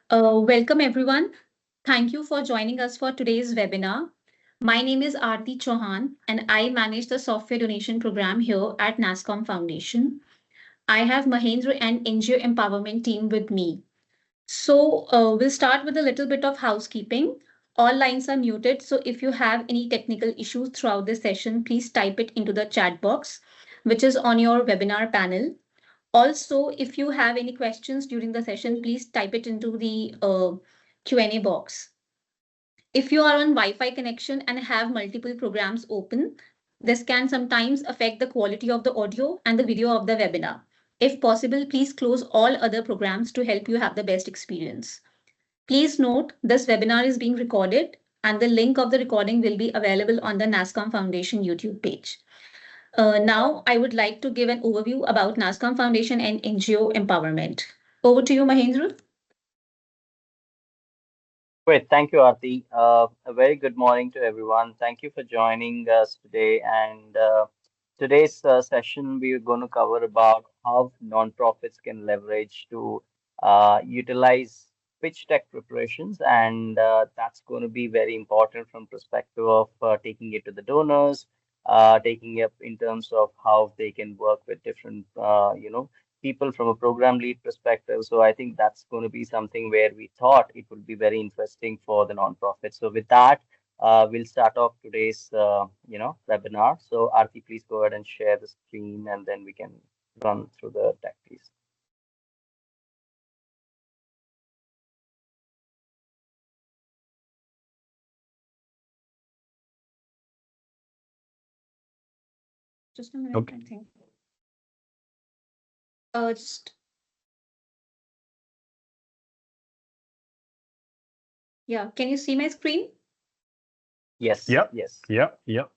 Welcome everyone. Thank you for joining us for today's webinar. My name is Aarti Chauhan and I manage the software donation program here at Nasscom Foundation. I have Mahendra and NGO empowerment team with me. We'll start with a little bit of housekeeping. All lines are muted, so if you have any technical issues throughout this session, please type it into the chat box, which is on your webinar panel. Also, if you have any questions during the session, please type it into the Q&A box. If you are on Wi-Fi connection and have multiple programs open, this can sometimes affect the quality of the audio and the video of the webinar. If possible, please close all other programs to help you have the best experience. Please note, this webinar is being recorded and the link of the recording will be available on the Nasscom Foundation YouTube page. Now, I would like to give an overview about Nasscom Foundation and NGO empowerment. Over to you, Mahendra. Great. Thank you, Aarti. A very good morning to everyone. Thank you for joining us today. And today's session, we're going to cover about how nonprofits can leverage to utilize pitch deck preparations. And that's going to be very important from perspective of taking it to the donors, taking it in terms of how they can work with different, people from a program lead perspective. So I think that's going to be something where we thought it would be very interesting for the nonprofit. So with that, we'll start off today's webinar. So Aarti, please go ahead and share the screen, and then we can run through the deck, please. Just a minute, Okay. I think. Just Yeah, can you see my screen? Yes, Yep. yes. Yep.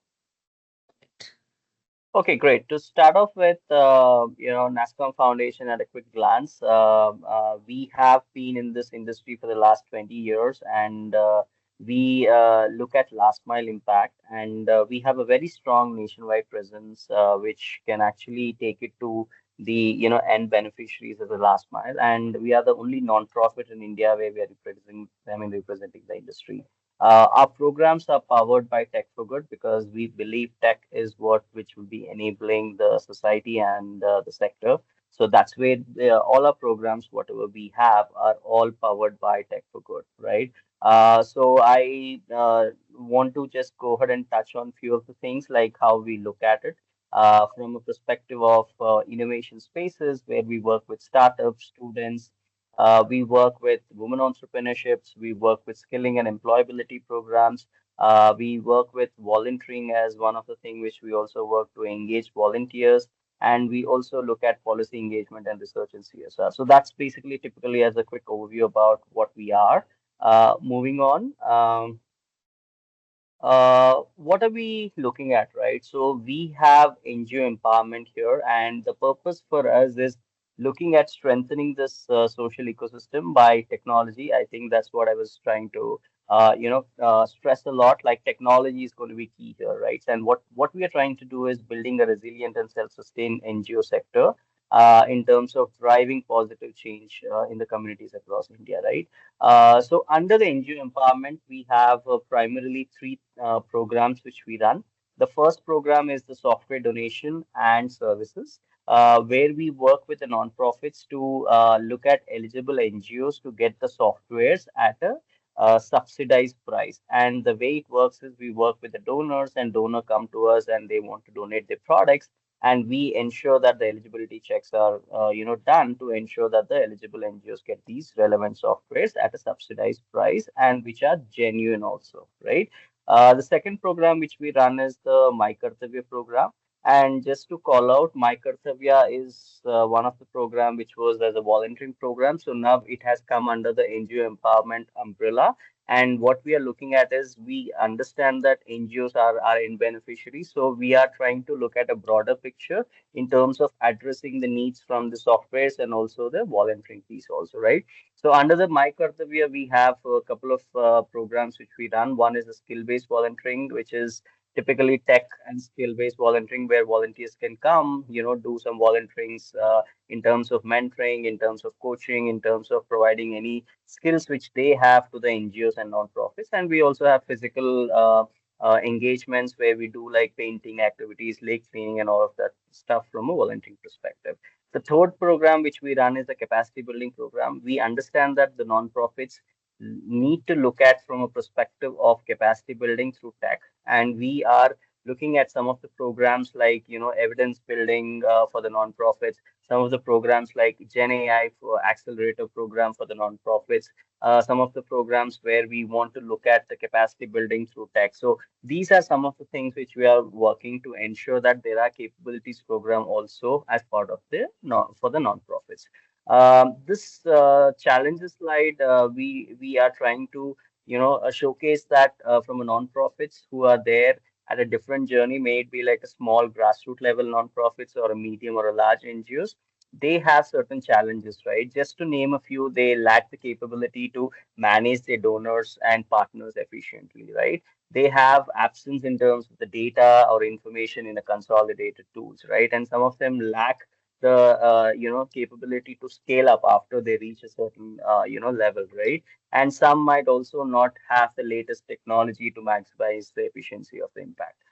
Okay, great. To start off with, Nasscom Foundation at a quick glance, we have been in this industry for the last 20 years, and we look at last mile impact, and we have a very strong nationwide presence, which can actually take it to the end beneficiaries of the last mile. And we are the only non-profit in India where we are representing the industry. Our programs are powered by Tech for Good because we believe tech is what which will be enabling the society and the sector. So that's where all our programs, whatever we have, are all powered by Tech for Good, right? So I want to just go ahead and touch on few of the things like how we look at it from a perspective of innovation spaces where we work with startups, students, we work with women entrepreneurships. We work with skilling and employability programs. We work with volunteering as one of the things which we also work to engage volunteers. And we also look at policy engagement and research in CSR. So that's basically typically as a quick overview about what we are. Moving on. What are we looking at, right? So we have NGO empowerment here, and the purpose for us is looking at strengthening this social ecosystem by technology. I think that's what I was trying to, stress a lot. Like technology is going to be key here, right? And what we are trying to do is building a resilient and self-sustained NGO sector. In terms of driving positive change in the communities across India, right? So under the NGO empowerment, we have primarily three programs which we run. The first program is the software donation and services, where we work with the nonprofits to look at eligible NGOs to get the softwares at a subsidized price. And the way it works is we work with the donors, and donor come to us and they want to donate their products, and we ensure that the eligibility checks are done to ensure that the eligible NGOs get these relevant softwares at a subsidized price and which are genuine also, right? The second program which we run is the My Kartavya program. And just to call out, My Kartavya is one of the program which was as a volunteering program. So now it has come under the NGO empowerment umbrella. And what we are looking at is we understand that NGOs are in beneficiaries. So we are trying to look at a broader picture in terms of addressing the needs from the softwares and also the volunteering piece also, right? So under the My Kartavya, we have a couple of programs which we run. One is the skill-based volunteering, which is typically tech and skill-based volunteering, where volunteers can come, do some volunteerings in terms of mentoring, in terms of coaching, in terms of providing any skills which they have to the NGOs and non-profits. And we also have physical engagements where we do like painting activities, lake cleaning, and all of that stuff from a volunteering perspective. The third program which we run is the capacity building program. We understand that the non-profits need to look at from a perspective of capacity building through tech, and we are looking at some of the programs like evidence building for the nonprofits, some of the programs like Gen AI for accelerator program for the nonprofits, some of the programs where we want to look at the capacity building through tech. So these are some of the things which we are working to ensure that there are capabilities program also as part of the for the nonprofits. This challenges slide, we are trying to showcase that from a nonprofits who are there at a different journey, may it be like a small grassroots level nonprofits or a medium or a large NGOs. They have certain challenges, right? Just to name a few, they lack the capability to manage their donors and partners efficiently, right? They have absence in terms of the data or information in a consolidated tools, right? And some of them lack the capability to scale up after they reach a certain level, right? And some might also not have the latest technology to maximize the efficiency of the impact.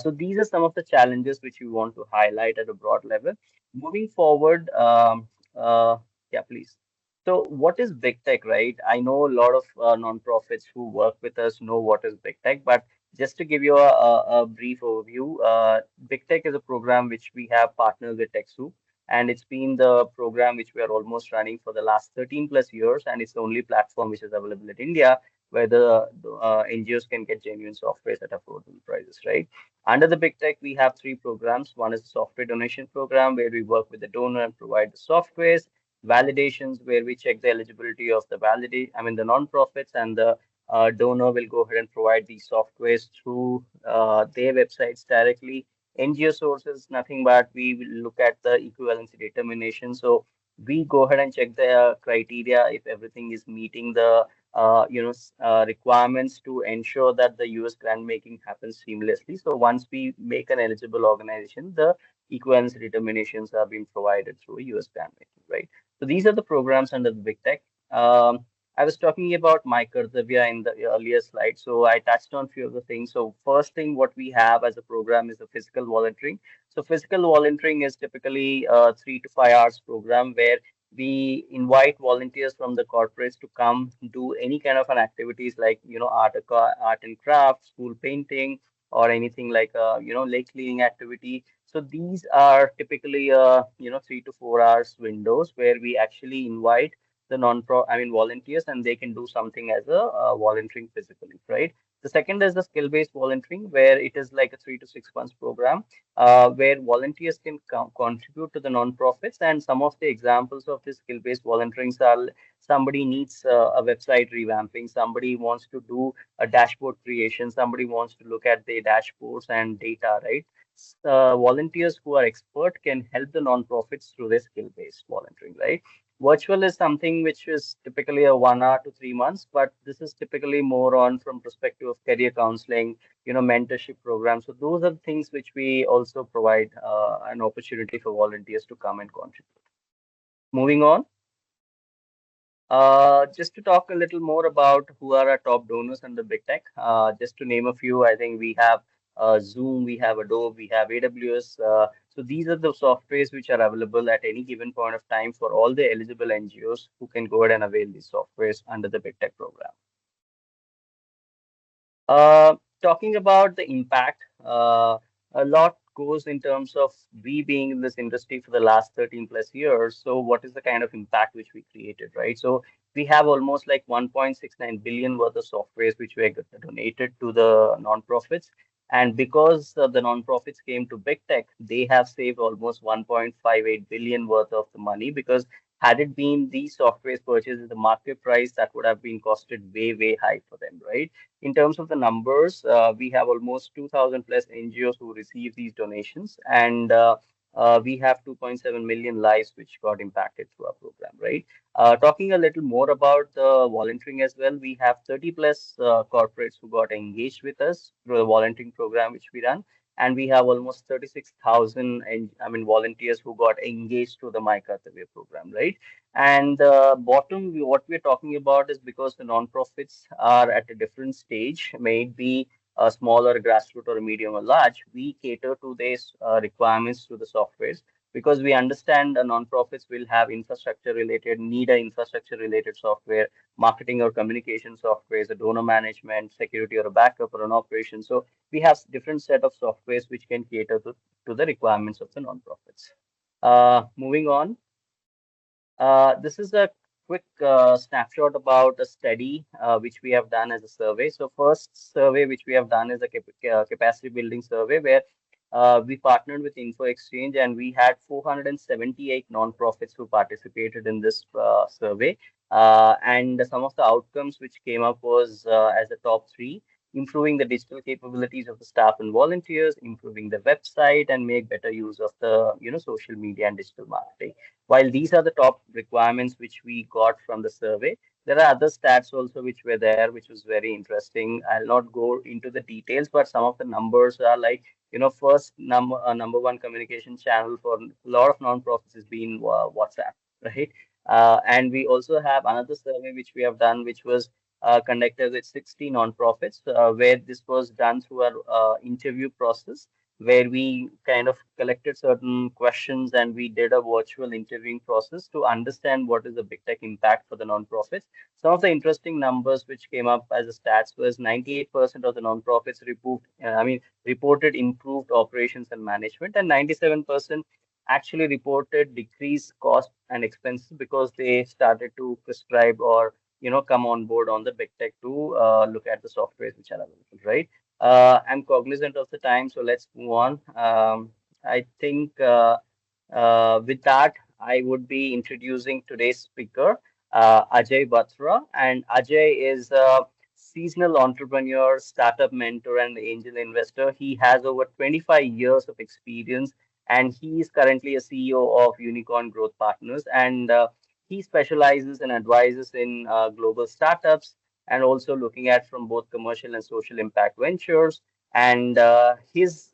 So these are some of the challenges which we want to highlight at a broad level. Moving forward, yeah, please. So what is big tech, right? I know a lot of nonprofits who work with us know what is big tech, but just to give you a brief overview, big tech is a program which we have partnered with TechSoup, and it's been the program which we are almost running for the last 13 plus years, and it's the only platform which is available in India where the NGOs can get genuine software at affordable prices, right? Under the big tech, we have three programs. One is the software donation program, where we work with the donor and provide the softwares. Validations, where we check the eligibility of the the nonprofits, and the donor will go ahead and provide these softwares through their websites directly. NGO sources, nothing but we will look at the equivalency determination. So we go ahead and check the criteria if everything is meeting the requirements to ensure that the US grant making happens seamlessly. So once we make an eligible organization, the equivalency determinations are being provided through US grant making, right? So these are the programs under the big tech. I was talking about my Kartavya in the earlier slide, so I touched on few of the things. So first thing what we have as a program is the physical volunteering. So physical volunteering is typically a 3 to 5 hours program where we invite volunteers from the corporates to come do any kind of an activities like art and craft, school painting, or anything like lake cleaning activity. So these are typically 3 to 4 hours windows where we actually invite the volunteers, and they can do something as a volunteering physically, right? The second is the skill-based volunteering, where it is like a 3 to 6 months program, where volunteers can contribute to the non-profits. And some of the examples of this skill-based volunteering are somebody needs a website revamping, somebody wants to do a dashboard creation, somebody wants to look at their dashboards and data, right? Volunteers who are expert can help the non-profits through their skill-based volunteering, right? Virtual is something which is typically a 1 hour to 3 months, but this is typically more on from perspective of career counseling, mentorship programs. So those are the things which we also provide an opportunity for volunteers to come and contribute. Moving on, just to talk a little more about who are our top donors under Big Tech. Just to name a few, I think we have Zoom, we have Adobe, we have AWS. So these are the softwares which are available at any given point of time for all the eligible NGOs who can go ahead and avail these softwares under the Big Tech program. Talking about the impact, a lot goes in terms of we being in this industry for the last 13 plus years. So what is the kind of impact which we created, right? So we have almost like 1.69 billion worth of softwares which were donated to the nonprofits. And because the nonprofits came to big tech, they have saved almost 1.58 billion worth of the money, because had it been these softwares purchased at the market price, that would have been costed way, way high for them, right? In terms of the numbers, we have almost 2,000 plus NGOs who receive these donations, and we have 2.7 million lives which got impacted through our program, right? Talking a little more about the volunteering as well, we have 30 plus corporates who got engaged with us through the volunteering program which we run, and we have almost 36,000 volunteers who got engaged through the My Kartavya program, right? And what we're talking about is because the nonprofits are at a different stage, may it be a smaller grassroots or a medium or large, we cater to these requirements through the softwares because we understand the nonprofits will have infrastructure related, need a infrastructure related software, marketing or communication softwares, a donor management, security or a backup or an operation. So we have different set of softwares which can cater to the requirements of the nonprofits. Moving on. This is a quick snapshot about a study which we have done as a survey. So first survey which we have done is a capacity building survey where we partnered with Info Exchange and we had 478 nonprofits who participated in this survey. And some of the outcomes which came up was as the top three: improving the digital capabilities of the staff and volunteers, improving the website, and make better use of the social media and digital marketing. While these are the top requirements which we got from the survey, there are other stats also which were there, which was very interesting. I'll not go into the details, but some of the numbers are like, first number one communication channel for a lot of nonprofits has been WhatsApp, right? And we also have another survey which we have done, which was conducted with 60 nonprofits, where this was done through our interview process where we kind of collected certain questions and we did a virtual interviewing process to understand what is the big tech impact for the nonprofits. Some of the interesting numbers which came up as a stats was 98% of the nonprofits reported improved operations and management, and 97% actually reported decreased cost and expenses because they started to prescribe or come on board on the big tech to look at the softwares which are available, right? I'm cognizant of the time, so let's move on. I think with that, I would be introducing today's speaker, Ajay Batra. And Ajay is a seasonal entrepreneur, startup mentor, and angel investor. He has over 25 years of experience, and he is currently a CEO of Unicorn Growth Partners. And he specializes and advises in global startups and also looking at from both commercial and social impact ventures. And his,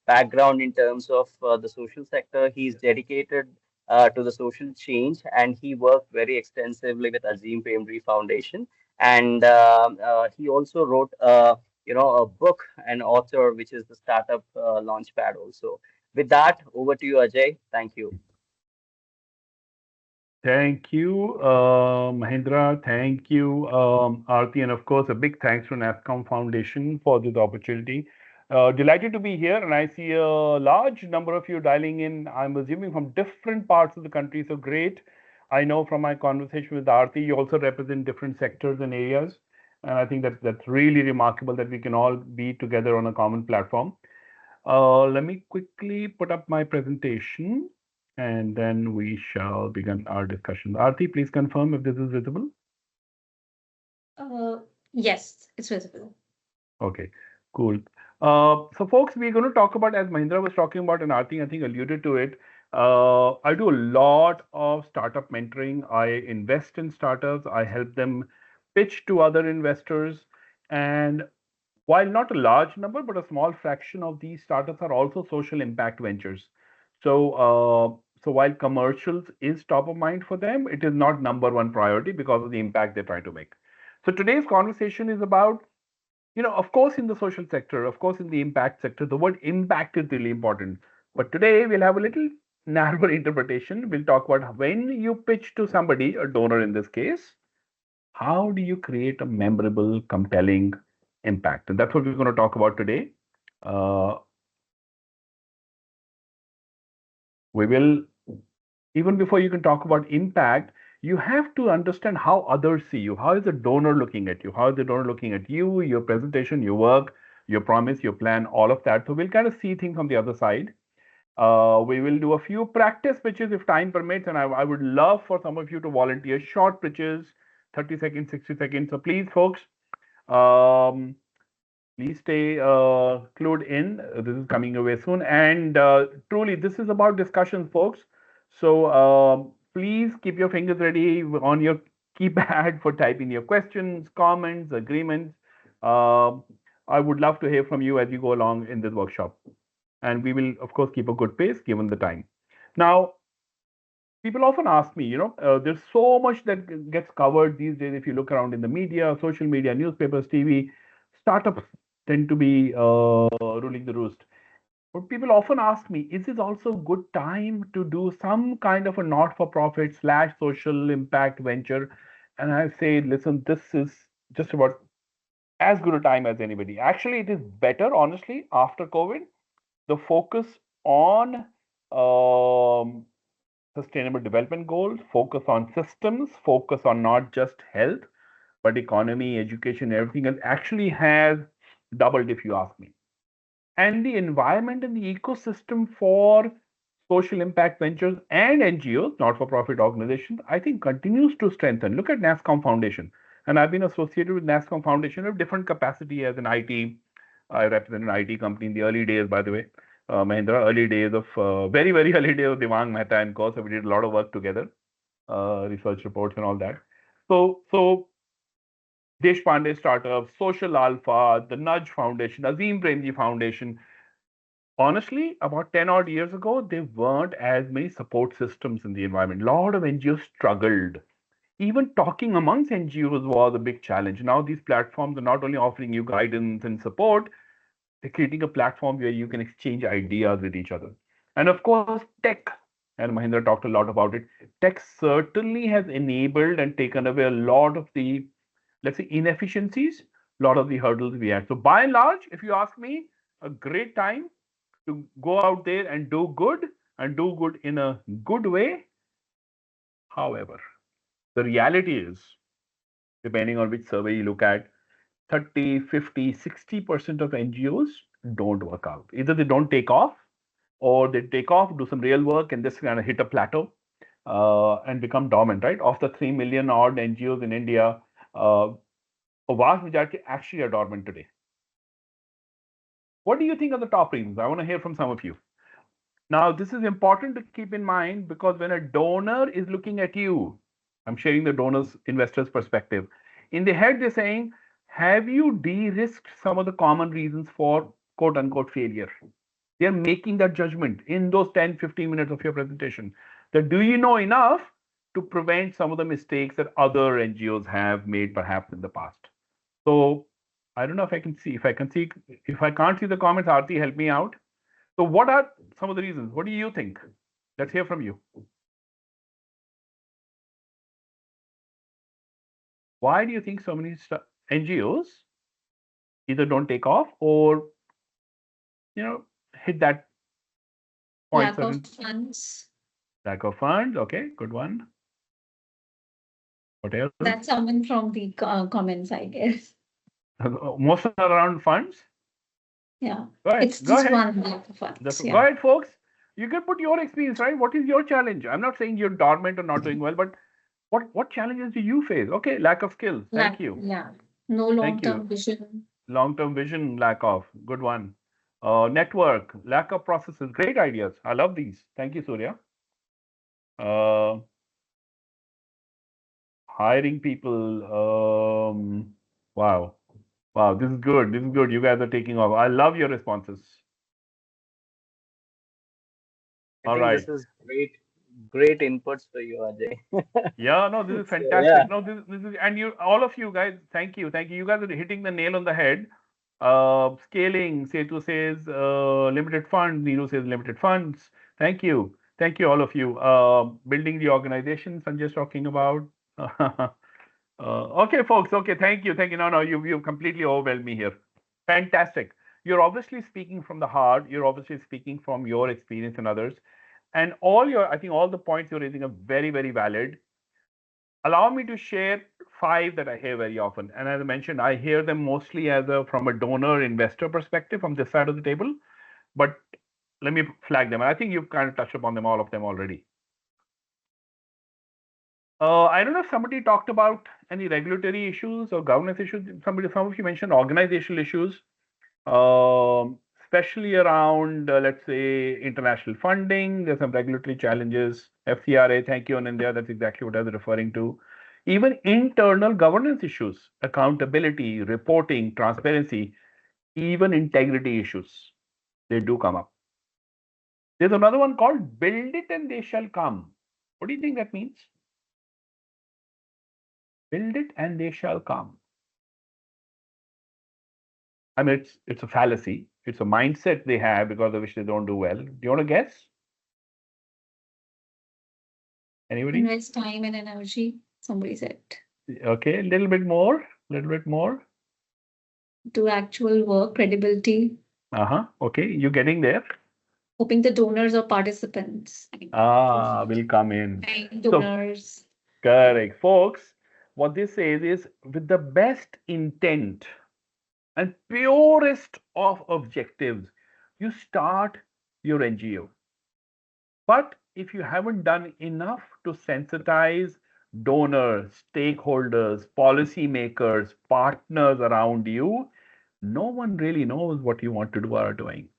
background in terms of the social sector, he's dedicated to the social change, and he worked very extensively with Azim Premji Foundation. And he also wrote, a book, an author, which is the Startup Launchpad also. With that, over to you, Ajay. Thank you. Thank you, Mahindra. Thank you, Aarti, and of course, a big thanks to Nasscom Foundation for this opportunity. Delighted to be here, and I see a large number of you dialing in. I'm assuming from different parts of the country, so great. I know from my conversation with Aarti, you also represent different sectors and areas, and I think that's really remarkable that we can all be together on a common platform. Let me quickly put up my presentation and then we shall begin our discussion. Aarti, please confirm if this is visible. Uh, yes, it's visible. Okay, cool. So folks, we're going to talk about, as Mahindra was talking about, and Aarti, I think, alluded to it. I do a lot of startup mentoring. I invest in startups. I help them pitch to other investors. And while not a large number, but a small fraction of these startups are also social impact ventures. So while commercials is top of mind for them, it is not number one priority because of the impact they're trying to make. So today's conversation is about, of course, in the social sector, of course, in the impact sector, the word impact is really important. But today we'll have a little narrower interpretation. We'll talk about when you pitch to somebody, a donor in this case, how do you create a memorable, compelling impact? And that's what we're going to talk about today. Uh, we will, even before you can talk about impact, you have to understand how others see you. How is the donor looking at you? How is the donor looking at you, your presentation, your work, your promise, your plan, all of that. So we'll kind of see things from the other side. We will do a few practice pitches if time permits, and I would love for some of you to volunteer short pitches, 30 seconds, 60 seconds. So please, folks, um, Please stay clued in. This is coming your way soon. And truly, this is about discussions, folks. So please keep your fingers ready on your keypad for typing your questions, comments, agreements. Uh, I would love to hear from you as you go along in this workshop. And we will, of course, keep a good pace given the time. Now, people often ask me, there's so much that gets covered these days. If you look around in the media, social media, newspapers, TV, startups tend to be ruling the roost. But people often ask me, is this also a good time to do some kind of a not-for-profit slash social impact venture? And I say, listen, this is just about as good a time as anybody. Actually, it is better, honestly, after COVID. The focus on um, sustainable development goals, focus on systems, focus on not just health, but economy, education, everything else actually has doubled, if you ask me. And the environment and the ecosystem for social impact ventures and NGOs, not for profit organizations, I think continues to strengthen. Look at Nasscom Foundation. And I've been associated with Nasscom Foundation of different capacity as an IT. I represent an IT company in the early days, by the way. Mahindra, early days of, very, very early days of Devang Mehta and Co. So we did a lot of work together, research reports and all that. So Deshpande Startup, Social Alpha, the Nudge Foundation, Azim Premji Foundation, honestly, about 10 odd years ago, there weren't as many support systems in the environment. A lot of NGOs struggled. Even talking amongst NGOs was a big challenge. Now, these platforms are not only offering you guidance and support, they're creating a platform where you can exchange ideas with each other. And of course, tech, and Mahindra talked a lot about it. Tech certainly has enabled and taken away a lot of the, let's say, inefficiencies, a lot of the hurdles we had. So, by and large, if you ask me, a great time to go out there and do good in a good way. However, the reality is, depending on which survey you look at, 30, 50, 60% of NGOs don't work out. Either they don't take off or they take off, do some real work, and just kind of hit a plateau and become dormant, right? Of the 3 million odd NGOs in India, a vast majority actually are dormant today. What do you think are the top reasons? I want to hear from some of you. Now, this is important to keep in mind because when a donor is looking at you, I'm sharing the donor's investor's perspective. In the head, they're saying, have you de-risked some of the common reasons for quote unquote failure? They're making that judgment in those 10, 15 minutes of your presentation. That do you know enough to prevent some of the mistakes that other NGOs have made perhaps in the past? So I don't know if I can see. If I can't see the comments, Aarti, help me out. So, what are some of the reasons? What do you think? Let's hear from you. Why do you think so many NGOs either don't take off or hit that point? Lack of Certain funds. lack of funds. Okay, good one. What else? That's coming from the comments, I guess. Most are around funds. Yeah. Go ahead. It's Go just ahead. one lack of funds. Go Yeah. ahead, folks. You can put your experience, right? What is your challenge? I'm not saying you're dormant or not doing well, but what challenges do you face? Okay, lack of skills. Thank you. Yeah. No Thank you. long-term vision. Long-term vision, lack of. Good one. Network, lack of processes. Great ideas. I love these. Thank you, Surya. Uh, Hiring people. Wow. Wow. This is good. This is good. You guys are taking off. I love your responses. I All think right. this is great inputs for you, Ajay. Yeah, no, this is So yeah, fantastic. No, this is, and you, all of you guys, thank you. Thank you. You guys are hitting the nail on the head. Scaling, Setu says limited funds, Neeru says limited funds. Thank you. Thank you, all of you. Building the organization, Sanjay's talking about. Okay, folks. Okay, thank you. Thank you. No, you've completely overwhelmed me here. Fantastic. You're obviously speaking from the heart. You're obviously speaking from your experience and others. And I think all the points you're raising are very, very valid. Allow me to share five that I hear very often. And as I mentioned, I hear them mostly from a donor investor perspective from this side of the table. But let me flag them. And I think you've kind of touched upon them, all of them already. I don't know if somebody talked about any regulatory issues or governance issues. Some of you mentioned organizational issues. especially around, let's say, international funding. There's some regulatory challenges. FCRA, thank you, Anindya. That's exactly what I was referring to. Even internal governance issues, accountability, reporting, transparency, even integrity issues, they do come up. There's another one called build it and they shall come. What do you think that means? Build it and they shall come. I mean, it's a fallacy. It's a mindset they have because of which they don't do well. Do you want to guess? Anybody? Invest time and energy, somebody said. Okay, a little bit more, a little bit more. Do actual work, credibility, Okay, you're getting there. hoping the donors or participants. Will come in. So, Donors. correct. Folks, what this says is with the best intent and purest of objectives, you start your NGO. But if you haven't done enough to sensitize donors, stakeholders, policymakers, partners around you, no one really knows what you want to do or are doing.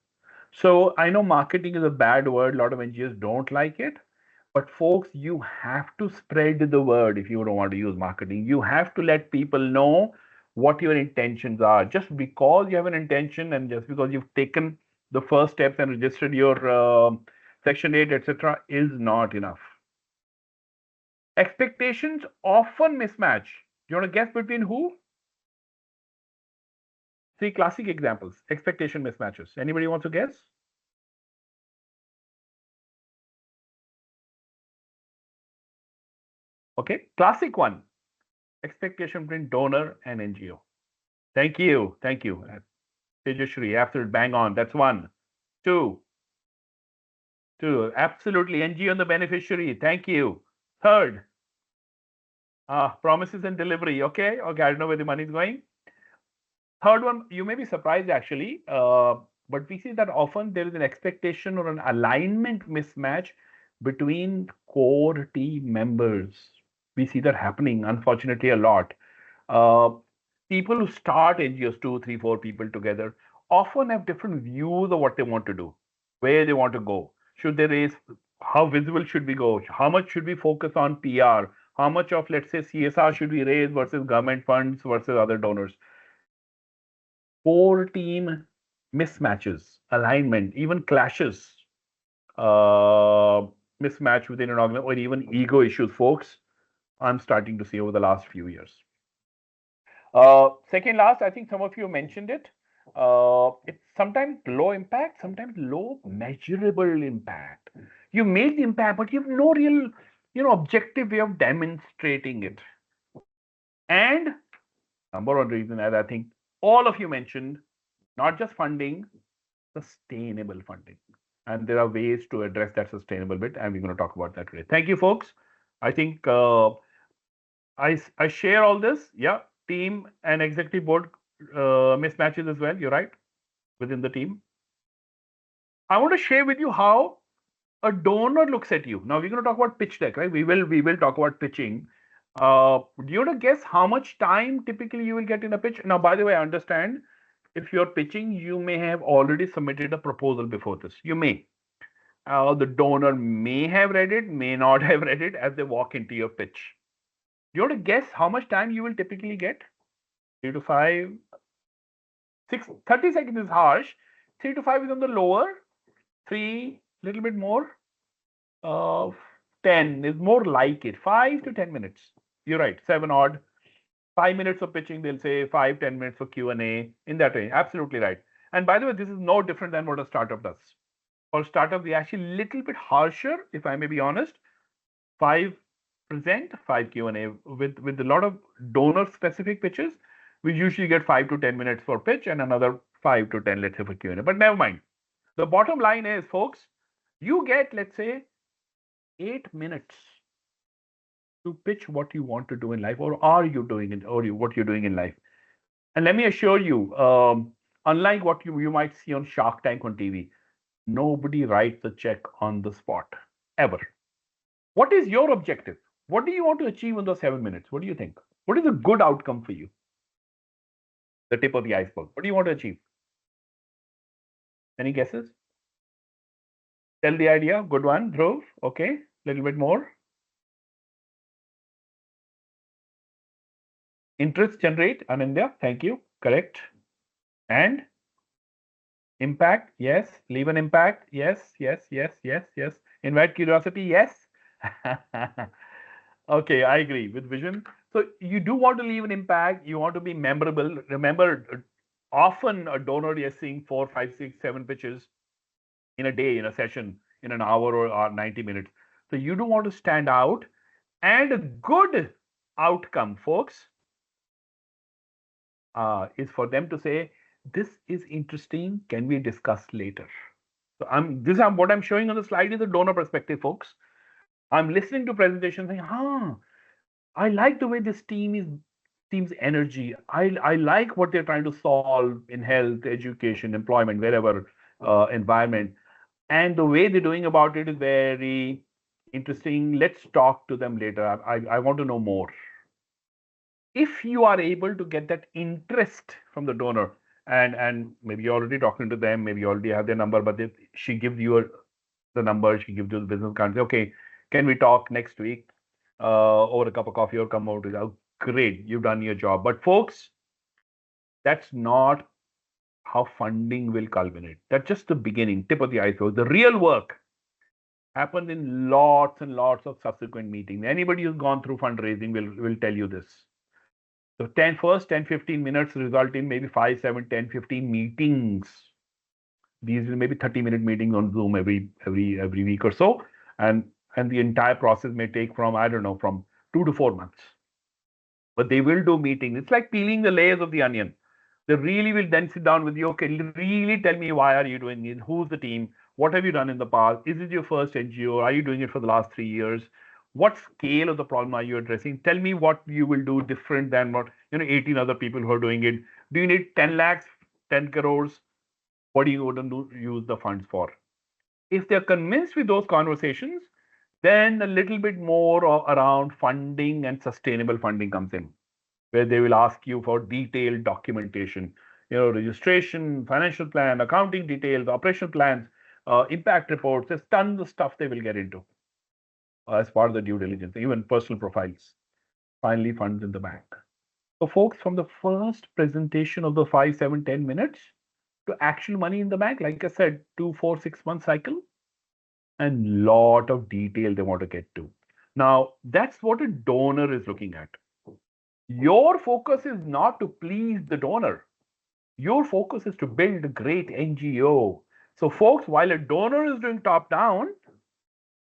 So I know marketing is a bad word. A lot of NGOs don't like it. But folks, you have to spread the word if you don't want to use marketing. You have to let people know what your intentions are. Just because you have an intention and just because you've taken the first steps and registered your Section 8, etc., is not enough. Expectations often mismatch. Do you want to guess between who? Three classic examples. Expectation mismatches. Anybody wants to guess? Okay, classic one. Expectation between donor and NGO. Thank you. Thank you. Tejashri, absolute bang on. That's one. Two. Absolutely. NGO and the beneficiary. Thank you. Third. Promises and delivery. Okay. Okay. I don't know where the money is going. Third one, you may be surprised actually, but we see that often there is an expectation or an alignment mismatch between core team members. We see that happening, unfortunately, a lot. Uh, People who start NGOs, two, three, four people together, often have different views of what they want to do, where they want to go. Should they raise? How visible should we go? How much should we focus on PR? How much of, let's say, CSR should we raise versus government funds versus other donors? Core team mismatches, alignment, even clashes, uh, mismatch within an organization, or even ego issues, folks. I'm starting to see over the last few years. Second last, I think some of you mentioned it. It's sometimes low impact, sometimes low measurable impact. You make the impact, but you have no real, objective way of demonstrating it. And number one reason, as I think all of you mentioned, not just funding, sustainable funding. And there are ways to address that sustainable bit, and we're going to talk about that today. Thank you, folks. I think I share all this. Yeah, team and executive board mismatches as well. You're right, within the team. I want to share with you how a donor looks at you. Now we're going to talk about pitch deck, right? We will talk about pitching. Do you want to guess how much time typically you will get in a pitch? Now, by the way, I understand if you're pitching, you may have already submitted a proposal before this. You may. The donor may have read it, may not have read it as they walk into your pitch. Do you want to guess how much time you will typically get? 3 to 5, 6, 30 seconds is harsh. 3 to 5 is on the lower. 3, little bit more. 10 is more like it. 5 to 10 minutes. You're right. 7 odd. 5 minutes of pitching, they'll say 5, 10 minutes for Q&A, in that range. Absolutely right. And by the way, this is no different than what a startup does. For startup, we actually a little bit harsher, if I may be honest. 5 present, 5 Q&A. With a lot of donor-specific pitches, we usually get 5 to 10 minutes for pitch and another 5 to 10, let's say, for Q&A. But never mind. The bottom line is, folks, you get, let's say, 8 minutes to pitch what you want to do in life, or are you doing it, or what you're doing in life. And let me assure you, unlike what you might see on Shark Tank on TV, nobody writes a check on the spot, ever. What is your objective? What do you want to achieve in those 7 minutes? What do you think? What is a good outcome for you? The tip of the iceberg. What do you want to achieve? Any guesses? Tell the idea. Good one, Dhruv. Okay, little bit more. Interest generate, Anindya. Thank you. Correct. And impact. Yes. Leave an impact. Yes. Yes. Yes. Yes. Yes. Invite curiosity. Yes. Okay, I agree with vision. So you do want to leave an impact. You want to be memorable. Remember, often a donor is seeing 4, 5, 6, 7 pitches in a day, in a session, in an hour or 90 minutes. So you do want to stand out, and a good outcome, folks, is for them to say, "This is interesting. Can we discuss later?" So what I'm showing on the slide is the donor perspective, folks. I'm listening to presentations saying, "Huh, I like the way this team's energy. I like what they're trying to solve in health, education, employment, wherever environment, and the way they're doing about it is very interesting. Let's talk to them later. I want to know more." If you are able to get that interest from the donor, and maybe you're already talking to them, maybe you already have their number, but if she gives you the number, she gives you the business card, say, okay, can we talk next week over a cup of coffee or come over to, oh, great, you've done your job. But folks, that's not how funding will culminate. That's just the beginning, tip of the iceberg. The real work happens in lots and lots of subsequent meetings. Anybody who's gone through fundraising will tell you this. So first 10, 15 minutes result in maybe 5, 7, 10, 15 meetings. These are maybe 30-minute meetings on Zoom every week or so. And the entire process may take from, I don't know, from 2 to 4 months. But they will do meetings. It's like peeling the layers of the onion. They really will then sit down with you. Okay, really tell me, why are you doing it? Who's the team? What have you done in the past? Is it your first NGO? Are you doing it for the last 3 years? What scale of the problem are you addressing? Tell me what you will do different than what 18 other people who are doing it. Do you need 10 lakhs, 10 crores? What are you going to use the funds for? If they're convinced with those conversations, then a little bit more around funding and sustainable funding comes in, where they will ask you for detailed documentation, registration, financial plan, accounting details, operational plans, impact reports. There's tons of stuff they will get into as part of the due diligence, even personal profiles. Finally, funds in the bank. So, folks, from the first presentation of the 5, 7, 10 minutes to actual money in the bank, like I said, 2, 4, 6 month cycle, and lot of detail they want to get to. Now, that's what a donor is looking at. Your focus is not to please the donor. Your focus is to build a great NGO. So, folks, while a donor is doing top down,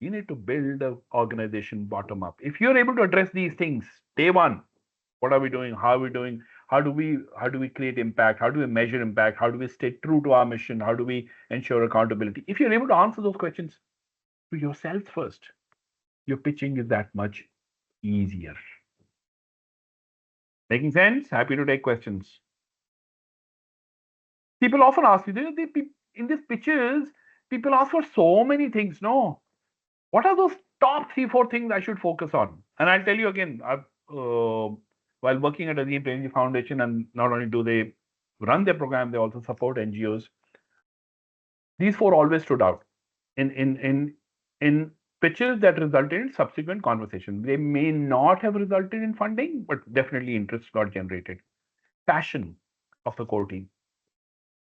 you need to build the organization bottom up. If you're able to address these things, day one, what are we doing? How are we doing? How do we create impact? How do we measure impact? How do we stay true to our mission? How do we ensure accountability? If you're able to answer those questions to yourself first, your pitching is that much easier. Making sense? Happy to take questions. People often ask me, in these pitches, people ask for so many things. No, what are those top 3, 4 things I should focus on? And I'll tell you again, while working at Azim Premji Foundation, and not only do they run their program, they also support NGOs. These 4 always stood out in pitches that resulted in subsequent conversations. They may not have resulted in funding, but definitely interest got generated. Passion of the core team.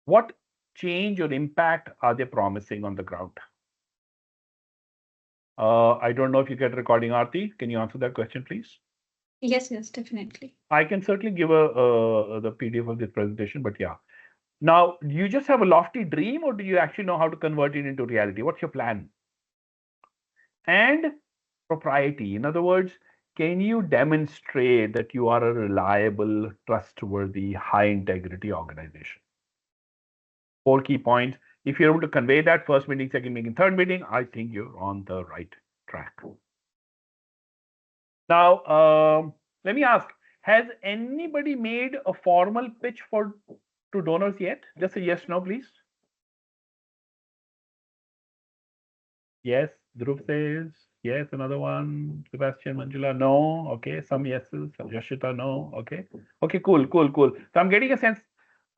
What change or impact are they promising on the ground? I don't know if you get recording, Aarti. Can you answer that question, please? Yes, yes, definitely. I can certainly give the PDF of this presentation, but yeah. Now, do you just have a lofty dream, or do you actually know how to convert it into reality? What's your plan? And propriety. In other words, can you demonstrate that you are a reliable, trustworthy, high integrity organization? 4 key points. If you're able to convey that first meeting, second meeting, third meeting, I think you're on the right track. Now, let me ask, has anybody made a formal pitch to donors yet? Just a yes, no, please. Yes, Dhruv says yes. Another one, Sebastian, Manjula, no. Okay, some yeses. Yashita, no. Okay, cool. So I'm getting a sense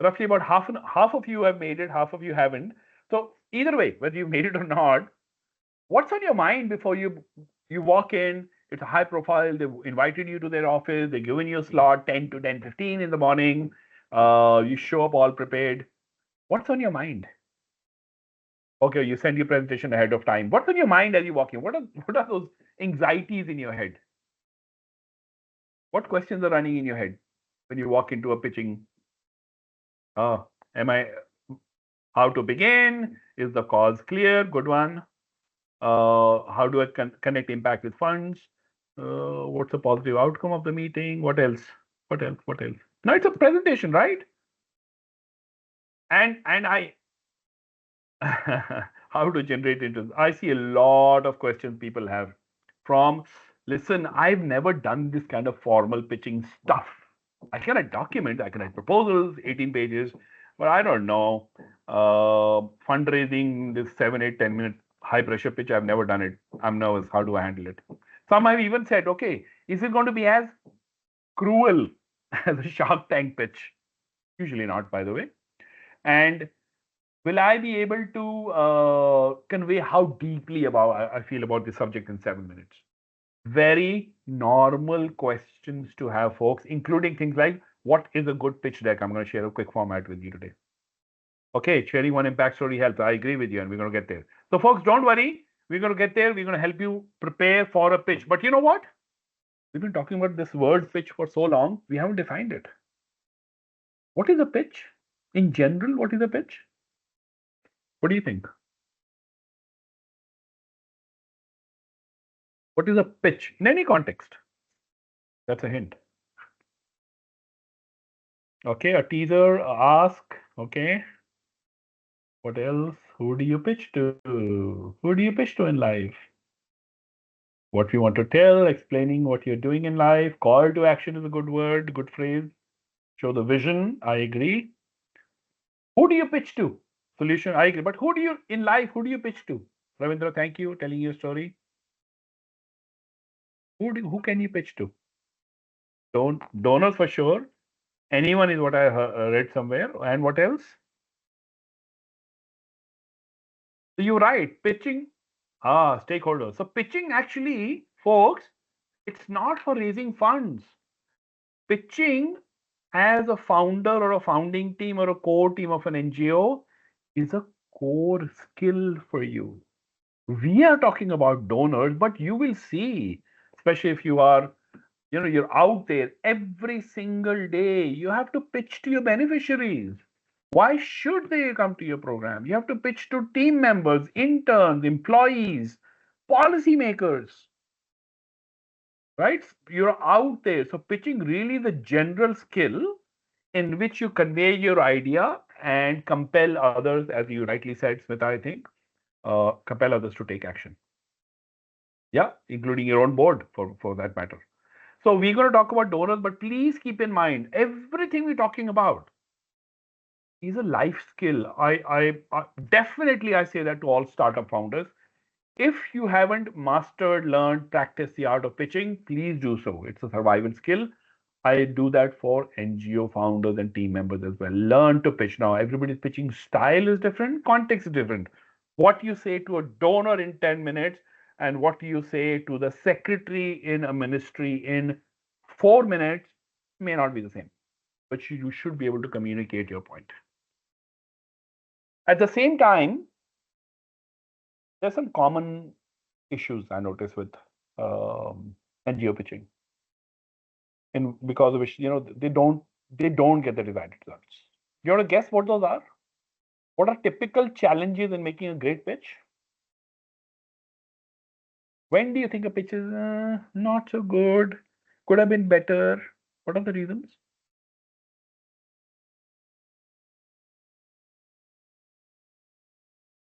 Roughly about half of you have made it, half of you haven't. So either way, whether you made it or not, what's on your mind before you walk in? It's a high profile. They've invited you to their office. They're giving you a slot 10 to 10:15 in the morning. You show up all prepared. What's on your mind? Okay, you send your presentation ahead of time. What's on your mind as you walk in? What are those anxieties in your head? What questions are running in your head when you walk into a pitching? Am I how to begin? Is the cause clear? Good one. How do I connect impact with funds? What's the positive outcome of the meeting? What else? What else? What else? Now it's a presentation, right? And I how to generate interest. I see a lot of questions people have from, listen, I've never done this kind of formal pitching stuff. I can write documents, I can write proposals, 18 pages, but I don't know. Fundraising, this 7, 8, 10-minute high pressure pitch, I've never done it. I'm nervous. How do I handle it? Some have even said, okay, is it going to be as cruel as a Shark Tank pitch? Usually not, by the way. And will I be able to convey how deeply I feel about the subject in 7 minutes? Very normal questions to have, folks, including things like, what is a good pitch deck? I'm going to share a quick format with you today. Okay, sharing one impact story helps. I agree with you, and we're going to get there. So, folks, don't worry. We're going to get there. We're going to help you prepare for a pitch. But you know what? We've been talking about this word pitch for so long, we haven't defined it. What is a pitch? In general, what is a pitch? What do you think? What is a pitch in any context? That's a hint. Okay, a teaser, a ask. Okay. What else? Who do you pitch to? Who do you pitch to in life? What you want to tell, explaining what you're doing in life. Call to action is a good word, good phrase. Show the vision. I agree. Who do you pitch to? Solution, I agree. But who do you, in life, who do you pitch to? Ravindra, thank you, telling your story. Who can you pitch to? Donors for sure. Anyone is what I read somewhere. And what else? So you're right. Pitching, stakeholders. So pitching actually, folks, it's not for raising funds. Pitching as a founder or a founding team or a core team of an NGO is a core skill for you. We are talking about donors, but you will see, especially if you are, you're out there every single day, you have to pitch to your beneficiaries. Why should they come to your program? You have to pitch to team members, interns, employees, policymakers, right? You're out there. So pitching really the general skill in which you convey your idea and compel others, as you rightly said, Smita, I think, compel others to take action. Yeah, including your own board for that matter. So we're going to talk about donors, but please keep in mind, everything we're talking about is a life skill. I definitely I say that to all startup founders. If you haven't mastered, learned, practiced the art of pitching, please do so. It's a survival skill. I do that for NGO founders and team members as well. Learn to pitch. Now, everybody's pitching style is different, context is different. What you say to a donor in 10 minutes and what you say to the secretary in a ministry in 4 minutes may not be the same, but you should be able to communicate your point. At the same time, there's some common issues I notice with NGO pitching, and because of which they don't get the desired results. You want to guess what those are? What are typical challenges in making a great pitch? When do you think a pitch is not so good? Could have been better? What are the reasons?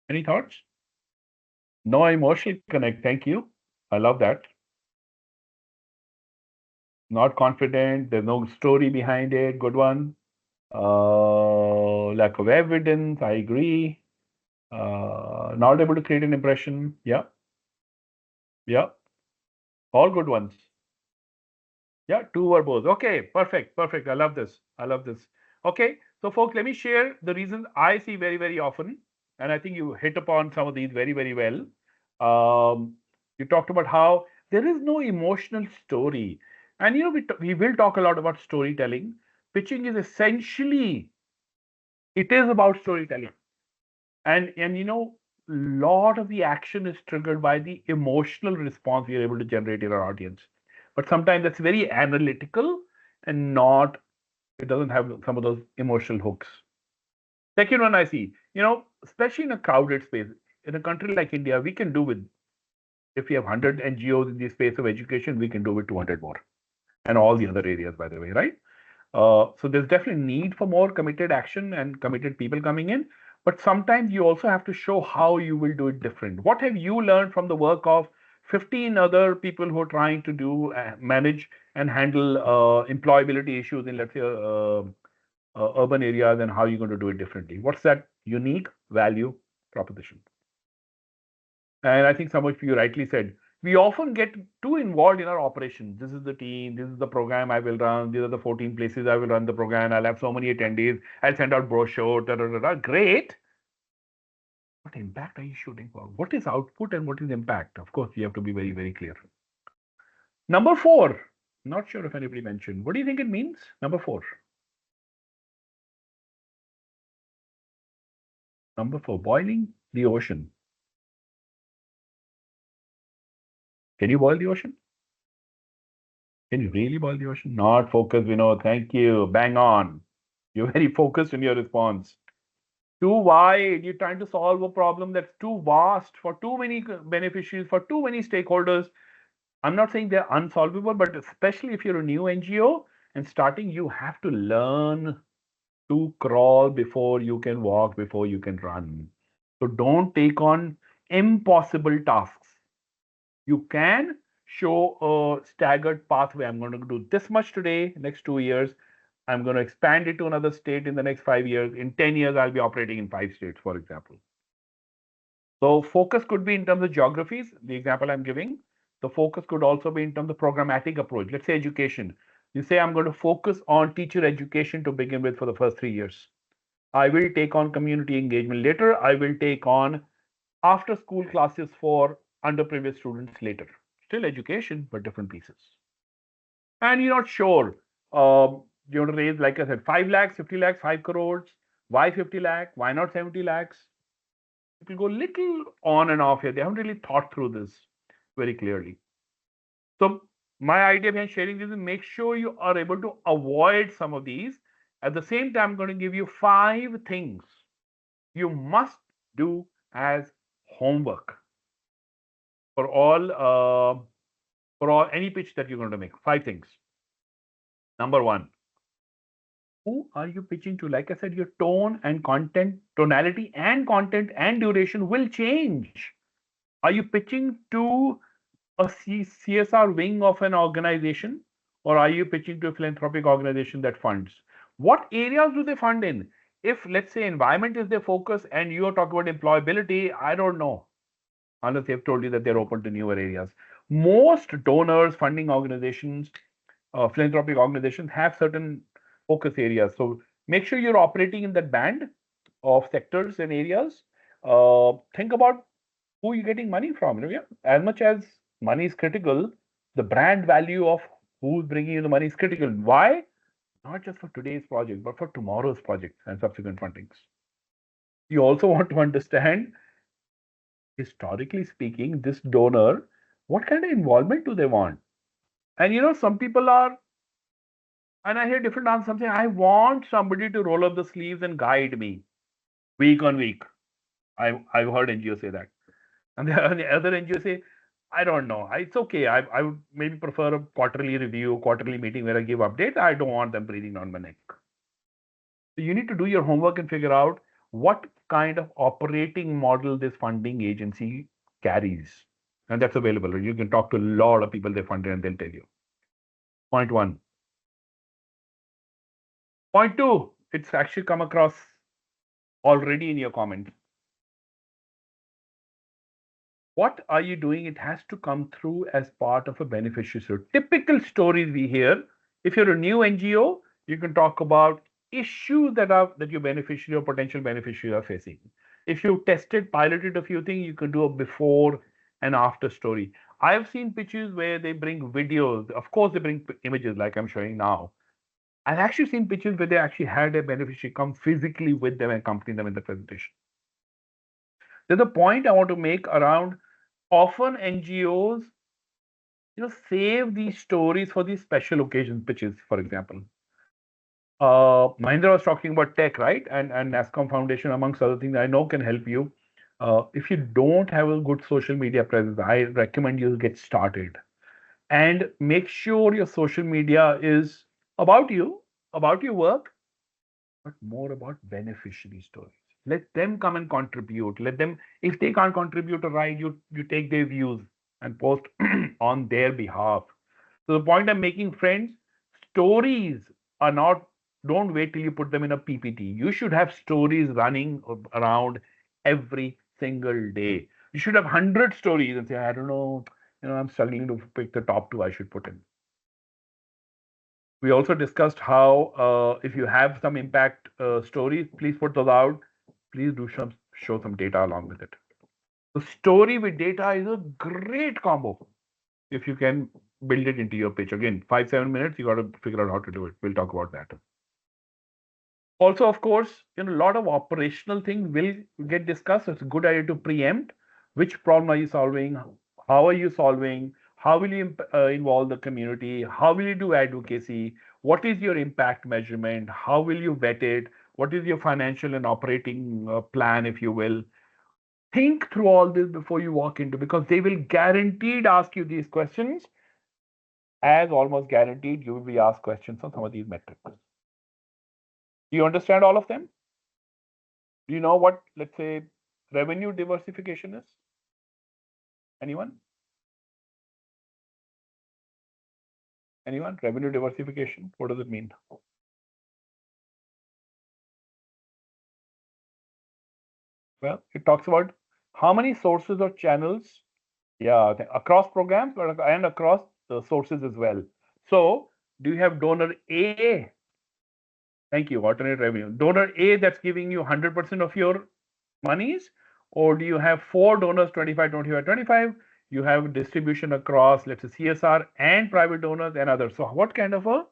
Any thoughts? No emotional connect. Thank you. I love that. Not confident. There's no story behind it. Good one. Lack of evidence. I agree. Not able to create an impression. Yeah. Yeah. All good ones. Yeah. Two verbose. Okay. Perfect. Perfect. I love this. I love this. Okay, so folks, let me share the reasons I see very, very often, and I think you hit upon some of these very, very well. You talked about how there is no emotional story, and we will talk a lot about storytelling. Pitching is essentially it is about storytelling, and lot of the action is triggered by the emotional response we are able to generate in our audience, but sometimes that's very analytical and not it doesn't have some of those emotional hooks. Second one I see, especially in a crowded space, in a country like India, we can do with, if we have 100 NGOs in the space of education, we can do with 200 more. And all the other areas, by the way, right? So there's definitely need for more committed action and committed people coming in. But sometimes you also have to show how you will do it different. What have you learned from the work of 15 other people who are trying to do manage and handle employability issues in, let's say, urban areas, and how you're going to do it differently? What's that unique value proposition? And I think some of you rightly said, we often get too involved in our operations. This is the team, this is the program I will run, these are the 14 places I will run the program, I'll have so many attendees, I'll send out brochure, da, da, da, da. Great. What impact are you shooting for? What is output and what is impact? Of course, you have to be very, very clear. Number four, not sure if anybody mentioned. What do you think it means? Number four. Number four, boiling the ocean. Can you boil the ocean? Can you really boil the ocean? Not focused, Vinod. Thank you. Bang on. You're very focused in your response. Too wide. You're trying to solve a problem that's too vast for too many beneficiaries, for too many stakeholders. I'm not saying they're unsolvable, but especially if you're a new NGO and starting, you have to learn to crawl before you can walk, before you can run. So don't take on impossible tasks. You can show a staggered pathway. I'm going to do this much today, next 2 years. I'm going to expand it to another state in the next 5 years. In 10 years, I'll be operating in 5 states, for example. So focus could be in terms of geographies, the example I'm giving. The focus could also be in terms of programmatic approach. Let's say education. You say, I'm going to focus on teacher education to begin with for the first 3 years. I will take on community engagement later. I will take on after school classes for underprivileged students later. Still education, but different pieces. And you're not sure. You want to raise, like I said, 5 lakhs, 50 lakhs, 5 crores. Why 50 lakh? Why not 70 lakhs? People go little on and off here. They haven't really thought through this very clearly. So my idea behind sharing this is make sure you are able to avoid some of these. At the same time, I'm going to give you 5 things you must do as homework for all any pitch that you're going to make. 5 things. Number 1, who are you pitching to? Like I said, your tone and content, tonality and content and duration will change. Are you pitching to a CSR wing of an organization, or are you pitching to a philanthropic organization that funds? What areas do they fund in? If, let's say, environment is their focus and you're talking about employability, I don't know, unless they've told you that they're open to newer areas. Most donors, funding organizations, philanthropic organizations have certain focus areas. So make sure you're operating in that band of sectors and areas. Think about who you're getting money from. As much as money is critical, the brand value of who's bringing you the money is critical. Why? Not just for today's project, but for tomorrow's project and subsequent fundings. You also want to understand, historically speaking, this donor, what kind of involvement do they want? And some people are, and I hear different answers. Some say, I want somebody to roll up the sleeves and guide me week on week. I've heard NGOs say that. And the other NGOs say, I don't know. It's okay. I would maybe prefer a quarterly review, quarterly meeting where I give updates. I don't want them breathing on my neck. So you need to do your homework and figure out what kind of operating model this funding agency carries. And that's available. You can talk to a lot of people they funded and they'll tell you. Point 1. Point 2, it's actually come across already in your comment. What are you doing? It has to come through as part of a beneficiary. So typical stories we hear. If you're a new NGO, you can talk about issues that your beneficiary or potential beneficiaries are facing. If you tested, piloted a few things, you can do a before and after story. I've seen pitches where they bring videos. Of course, they bring images like I'm showing now. I've actually seen pitches where they actually had a beneficiary come physically with them and accompany them in the presentation. There's a point I want to make around often NGOs, save these stories for these special occasion pitches, for example. Mahindra was talking about tech, right? And Nasscom Foundation, amongst other things, I know can help you. If you don't have a good social media presence, I recommend you get started and make sure your social media is about you, about your work, but more about beneficiary stories. Let them come and contribute. Let them, if they can't contribute or write, you take their views and post on their behalf. So the point I'm making, friends, stories are not, don't wait till you put them in a PPT. You should have stories running around every single day. You should have 100 stories and say, I don't know, I'm struggling to pick the top two I should put in. We also discussed how if you have some impact stories, please put those out. Please do show some data along with it. The story with data is a great combo if you can build it into your pitch. Again, 5-7 minutes, you got to figure out how to do it. We'll talk about that. Also, of course, a lot of operational things will get discussed. It's a good idea to preempt which problem are you solving, how are you solving, how will you involve the community, how will you do advocacy, what is your impact measurement, how will you vet it, what is your financial and operating plan, if you will. Think through all this before you walk into, because they will guaranteed ask you these questions, as almost guaranteed you will be asked questions on some of these metrics. Do you understand all of them? Do you know what, let's say, revenue diversification is? Anyone? Anyone? Revenue diversification, what does it mean? Well, it talks about how many sources or channels, yeah, across programs and across the sources as well. So, do you have donor A? Thank you, alternate revenue. Donor A that's giving you 100% of your monies, or do you have 4 donors, 25, 25, 25? You have distribution across, let's say, CSR and private donors and others. So, what kind of a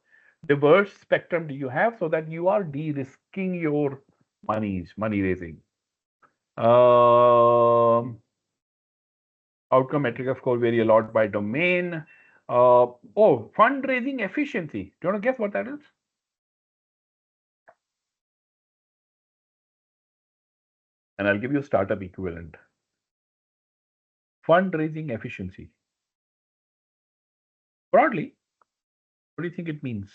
diverse spectrum do you have so that you are de-risking your money raising? Outcome metric, of course, vary a lot by domain. Fundraising efficiency. Do you want to guess what that is? And I'll give you a startup equivalent. Fundraising efficiency. Broadly, what do you think it means?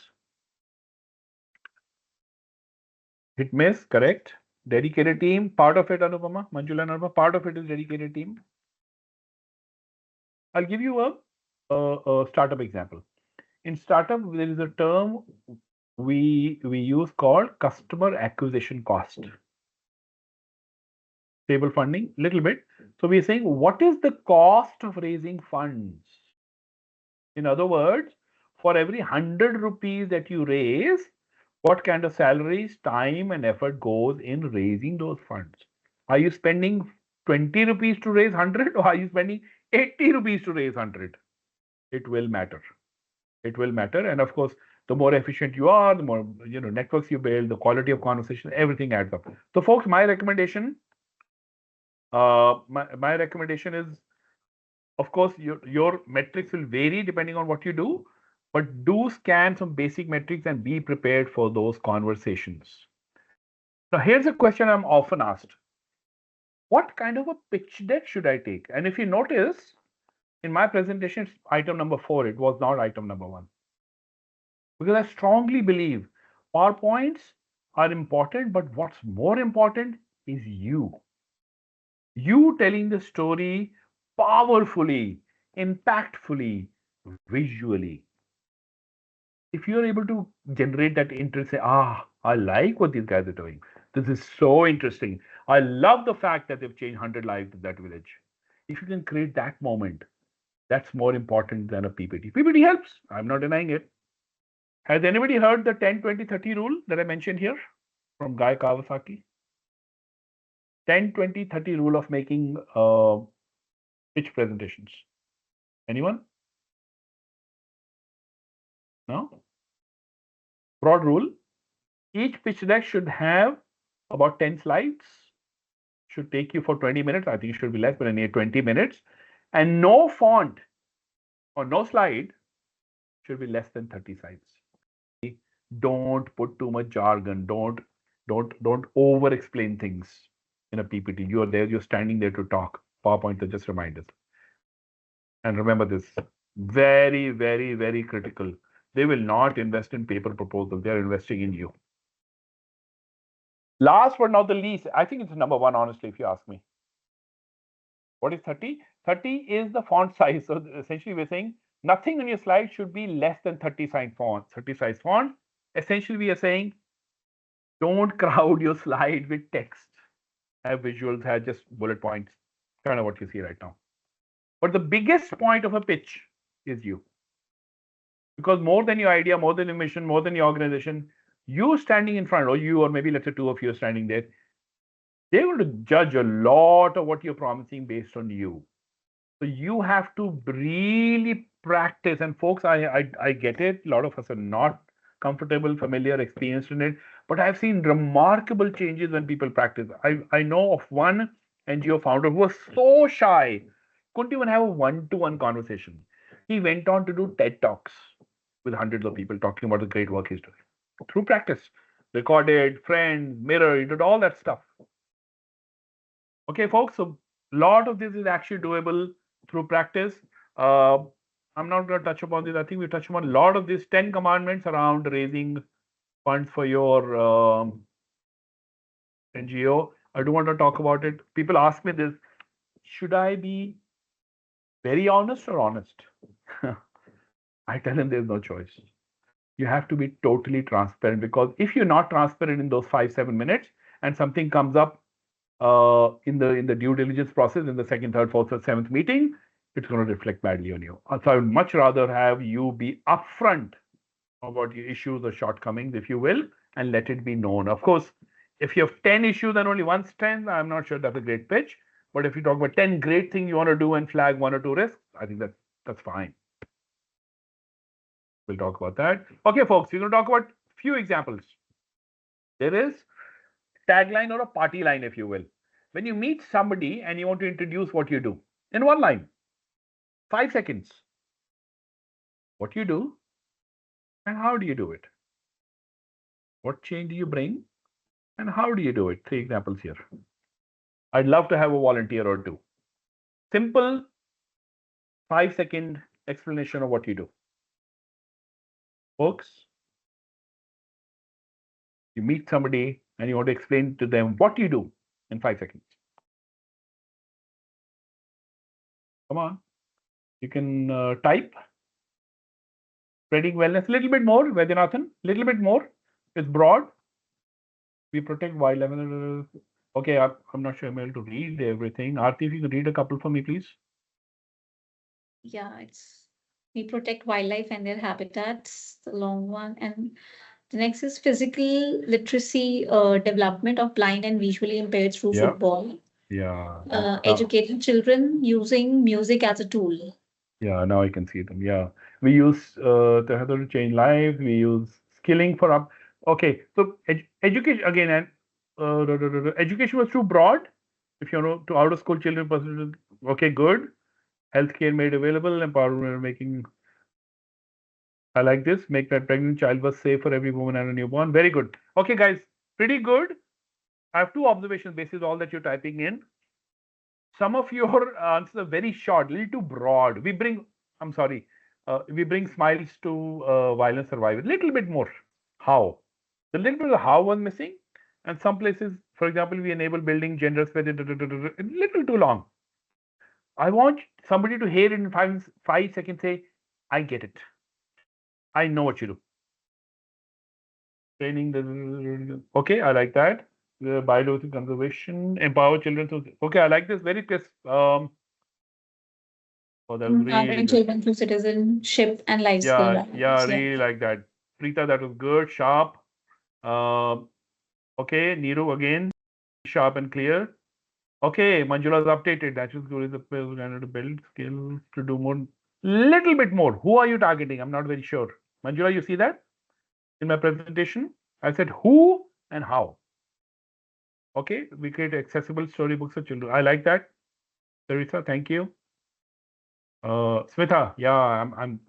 Hit miss, correct. Dedicated team, part of it, Anupama, Manjula and Anupama, part of it is dedicated team. I'll give you a startup example. In startup, there is a term we use called customer acquisition cost. Stable funding, little bit. So we're saying, what is the cost of raising funds? In other words, for every 100 rupees that you raise, what kind of salaries, time, and effort goes in raising those funds? Are you spending 20 rupees to raise 100, or are you spending 80 rupees to raise 100? It will matter. It will matter. And of course, the more efficient you are, the more networks you build, the quality of conversation, everything adds up. So, folks, my recommendation is, of course, your metrics will vary depending on what you do, but do scan some basic metrics and be prepared for those conversations. Now, here's a question I'm often asked. What kind of a pitch deck should I take? And if you notice, in my presentation, it's item number 4. It was not item number 1. Because I strongly believe PowerPoints are important, but what's more important is you. You telling the story powerfully, impactfully, visually. If you're able to generate that interest, say, I like what these guys are doing. This is so interesting. I love the fact that they've changed 100 lives in that village. If you can create that moment, that's more important than a PPT. PPT helps. I'm not denying it. Has anybody heard the 10-20-30 rule that I mentioned here from Guy Kawasaki? 10-20-30 rule of making pitch presentations. Anyone? No? Broad rule. Each pitch deck should have about 10 slides. Should take you for 20 minutes. I think it should be less, but near 20 minutes. And no font or no slide should be less than 30 slides. Don't put too much jargon. Don't over explain things in a PPT. You're there, you're standing there to talk. PowerPoint is just reminders. And remember this, very, very, very critical. They will not invest in paper proposals. They're investing in you. Last but not the least, I think it's number one, honestly, if you ask me. What is 30? 30 is the font size. So essentially, we're saying nothing on your slide should be less than 30 size font. 30 size font. Essentially, we are saying don't crowd your slide with text. Have visuals, have just bullet points. Kind of what you see right now. But the biggest point of a pitch is you. Because more than your idea, more than your mission, more than your organization, you standing in front, or you, or maybe let's say two of you are standing there, they're going to judge a lot of what you're promising based on you. So you have to really practice. And folks, I get it. A lot of us are not comfortable, familiar, experienced in it. But I've seen remarkable changes when people practice. I know of one NGO founder who was so shy, couldn't even have a one-to-one conversation. He went on to do TED Talks with hundreds of people talking about the great work he's doing through practice. Recorded, friends, mirror, he did all that stuff. Okay, folks, so a lot of this is actually doable through practice. I'm not going to touch upon this. I think we touched upon a lot of these 10 commandments around raising funds for your NGO. I do want to talk about it. People ask me this, should I be very honest or honest? I tell them there's no choice. You have to be totally transparent, because if you're not transparent in those 5-7 minutes and something comes up in the due diligence process in the second, third, fourth, or seventh meeting, it's going to reflect badly on you. So I would much rather have you be upfront about your issues or shortcomings, if you will, and let it be known. Of course, if you have 10 issues and only one strength, I'm not sure that's a great pitch. But if you talk about 10 great things you want to do and flag 1 or 2 risks, I think that's fine. We'll talk about that. Okay, folks, we're going to talk about a few examples. There is tagline or a party line, if you will. When you meet somebody and you want to introduce what you do in one line, 5 seconds, what you do and how do you do it? What change do you bring and how do you do it? 3 examples here. I'd love to have a volunteer or two. Simple 5-second explanation of what you do. Folks, you meet somebody and you want to explain to them what you do in 5 seconds. Come on. You can type. Spreading wellness. A little bit more, Vaidyanathan. Little bit more. It's broad. We protect wildlife. Okay, I'm not sure I'm able to read everything. Aarti, if you could read a couple for me, please. Yeah, we protect wildlife and their habitats, the long one. And the next is physical literacy development of blind and visually impaired through football. Yeah. Educating children using music as a tool. Yeah, now I can see them. Yeah. We use Tehadar to change lives. We use skilling for up. Okay, so education again, and education was too broad. If you know to out of school children, okay, good. Healthcare made available, empowerment making. I like this. Make that pregnant child was safe for every woman and a newborn. Very good. Okay, guys, pretty good. I have 2 observations based on all that you're typing in. Some of your answers are very short, little too broad. We bring smiles to violence survivors. Little bit more. How? The little bit of how was missing. And some places, for example, we enable building gender specific, a little too long. I want somebody to hear it in 5 seconds, say, I get it. I know what you do. Training, okay, I like that. The biodiversity conservation, empower children. Okay, I like this. Very crisp. That was really Empowering children through citizenship and life skill. Yeah, really like that. Preeta, that was good, sharp. Okay, Neeru again, sharp and clear. Okay, Manjula's updated. Natural school is a to build skills to do more, little bit more. Who are you targeting? I'm not very sure. Manjula, you see that in my presentation? I said who and how. Okay, we create accessible storybooks for children. I like that. Teresa, thank you. Smita, yeah,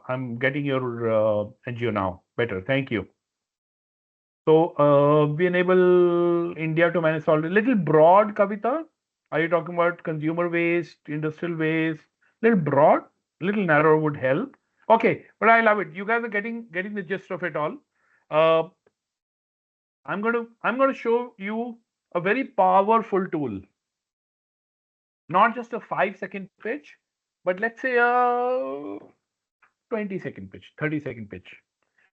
I'm getting your NGO now. Better, thank you. So we enable India to manage solid. Little broad, Kavita. Are you talking about consumer waste, industrial waste? Little broad, little narrow would help. Okay, but I love it. You guys are getting the gist of it all. Uh, I'm gonna show you a very powerful tool. Not just a 5 second pitch, but let's say a 20 second pitch, 30 second pitch.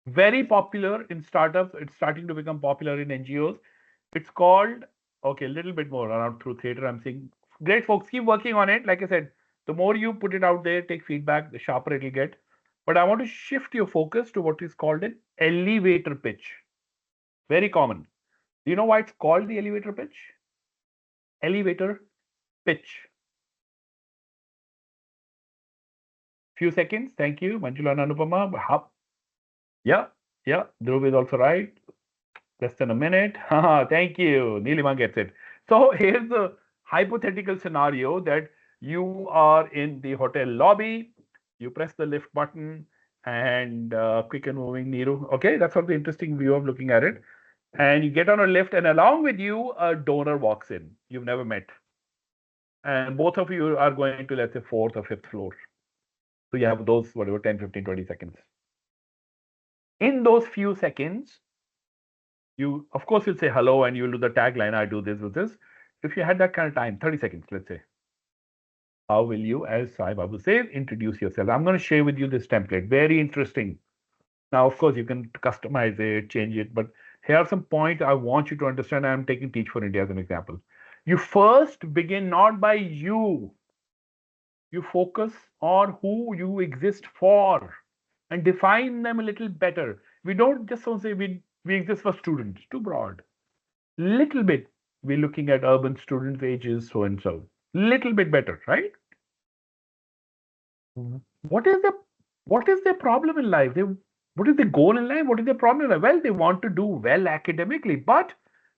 Very popular in startups. It's starting to become popular in NGOs. It's called, okay, a little bit more around through theater. I'm seeing great folks. Keep working on it. Like I said, the more you put it out there, take feedback, the sharper it'll get. But I want to shift your focus to what is called an elevator pitch. Very common. Do you know why it's called the elevator pitch? Elevator pitch. Few seconds. Thank you, Manjula and Anupama. Yeah, yeah. Dhruv is also right. Less than a minute. Thank you. Nilima gets it. So here's the hypothetical scenario that you are in the hotel lobby, you press the lift button, and quick and moving Niru. Okay, that's sort of the interesting view of looking at it. And you get on a lift, and along with you, a donor walks in. You've never met. And both of you are going to, let's say, fourth or fifth floor. So you have those, whatever, 10, 15, 20 seconds. In those few seconds, you, of course, you'll say hello and you'll do the tagline, I do this with this. If you had that kind of time, 30 seconds, let's say, how will you, as Sai Babu says, introduce yourself? I'm going to share with you this template. Very interesting. Now, of course, you can customize it, change it, but here are some points I want you to understand. I'm taking Teach for India as an example. You first begin not by you. You focus on who you exist for and define them a little better. We don't just say we exist for students, too broad. Little bit, we're looking at urban students, ages so and so. Little bit better, right? What is their problem in life? What is their goal in life? What is their problem in life? Well, they want to do well academically, but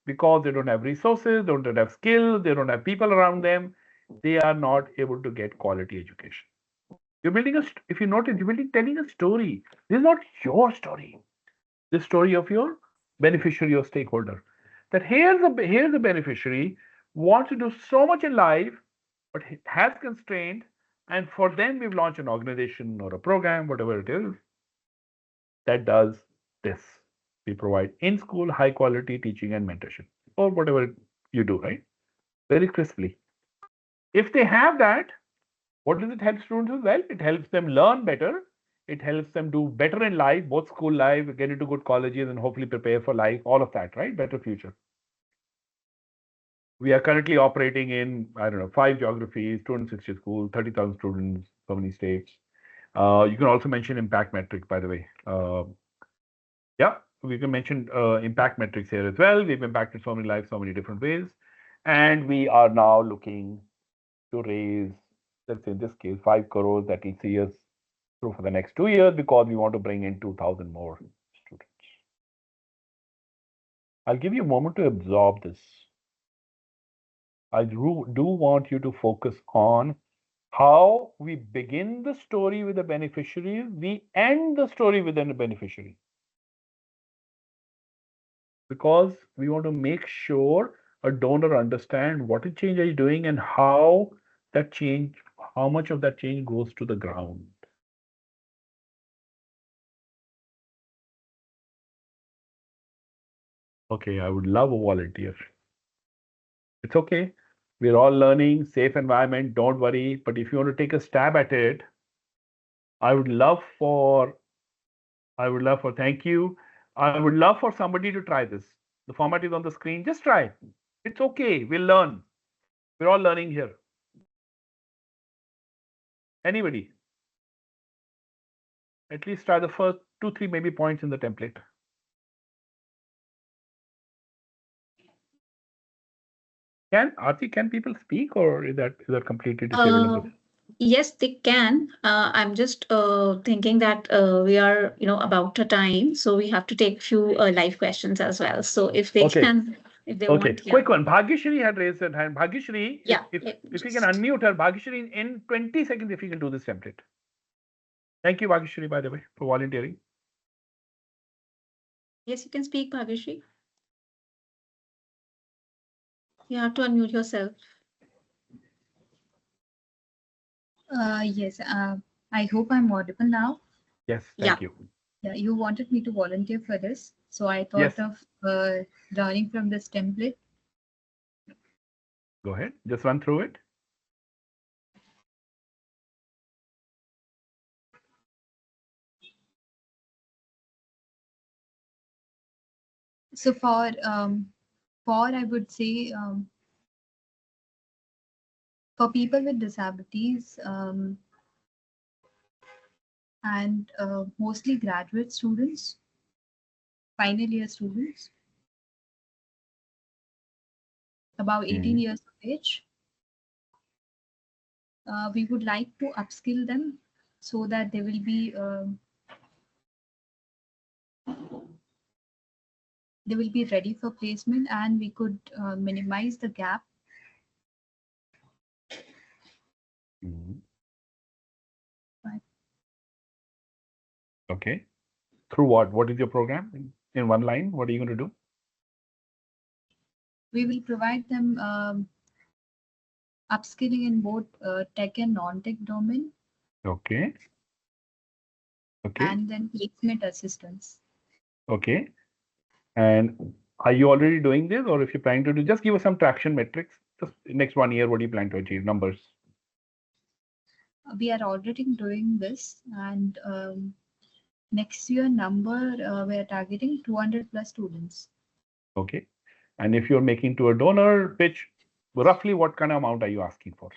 because they don't have resources, they don't have skills, they don't have people around them, they are not able to get quality education. You're building if you notice, you're telling a story. This is not your story. The story of your beneficiary or stakeholder. That here's the beneficiary wants to do so much in life, but has constraint, and for them we've launched an organization or a program, whatever it is, that does this. We provide in-school high quality teaching and mentorship, or whatever you do, right? Very crisply. If they have that, what does it help students with? Well, it helps them learn better. It helps them do better in life, both school life, get into good colleges, and hopefully prepare for life, all of that, right? Better future. We are currently operating in, I don't know, 5 geographies, 260 schools, 30,000 students, so many states. You can also mention impact metrics, by the way. Yeah, we can mention impact metrics here as well. We've impacted so many lives, so many different ways. And we are now looking to raise, let's say in this case, 5 crores that will see us through for the next 2 years because we want to bring in 2,000 more students. I'll give you a moment to absorb this. I do want you to focus on how we begin the story with the beneficiary, we end the story with the beneficiary. Because we want to make sure a donor understand what a change are you doing and how that change, how much of that change goes to the ground. Okay, I would love a volunteer. It's okay. We're all learning, safe environment, don't worry. But if you want to take a stab at it, I would love for, thank you. I would love for somebody to try this. The format is on the screen. Just try. It's okay. We'll learn. We're all learning here. Anybody? At least try the first 2, 3 maybe points in the template. Can people speak, or is that completely disabling Uh, this? yes, they can. I'm just thinking that we are, about to time, so we have to take few live questions as well. So if they Okay. can, if they Okay. want, yeah, Quick one. Bhagyashri had raised her hand. Bhagyashri, if yeah. if Let me if you can just. unmute her, Bhagyashri, in 20 seconds, if you can do this template. Thank you, Bhagyashri, by the way, for volunteering. Yes, you can speak, Bhagyashree. You have to unmute yourself. Yes, I hope I'm audible now. Yes, thank Yeah. you. Yeah, you wanted me to volunteer for this, so I Yes, thought of learning from this template. go ahead. Just run through it. So for I would say for people with disabilities and mostly graduate students, final year students, about 18 Mhm. years of age, we would like to upskill them so that they will be ready for placement, and we could minimize the gap. Mhm. But Okay. Through what? What is your program? In one line, what are you going to do? we will provide them upskilling in both tech and non-tech domain, Okay. Okay. and then placement assistance. Okay. And are you already doing this, or if you're planning to do, just give us some traction metrics. Just next 1 year, what do you plan to achieve? Numbers. We are already doing this, and next year number we are targeting 200 plus students. Okay. And if you're making to a donor pitch, roughly what kind of amount are you asking for?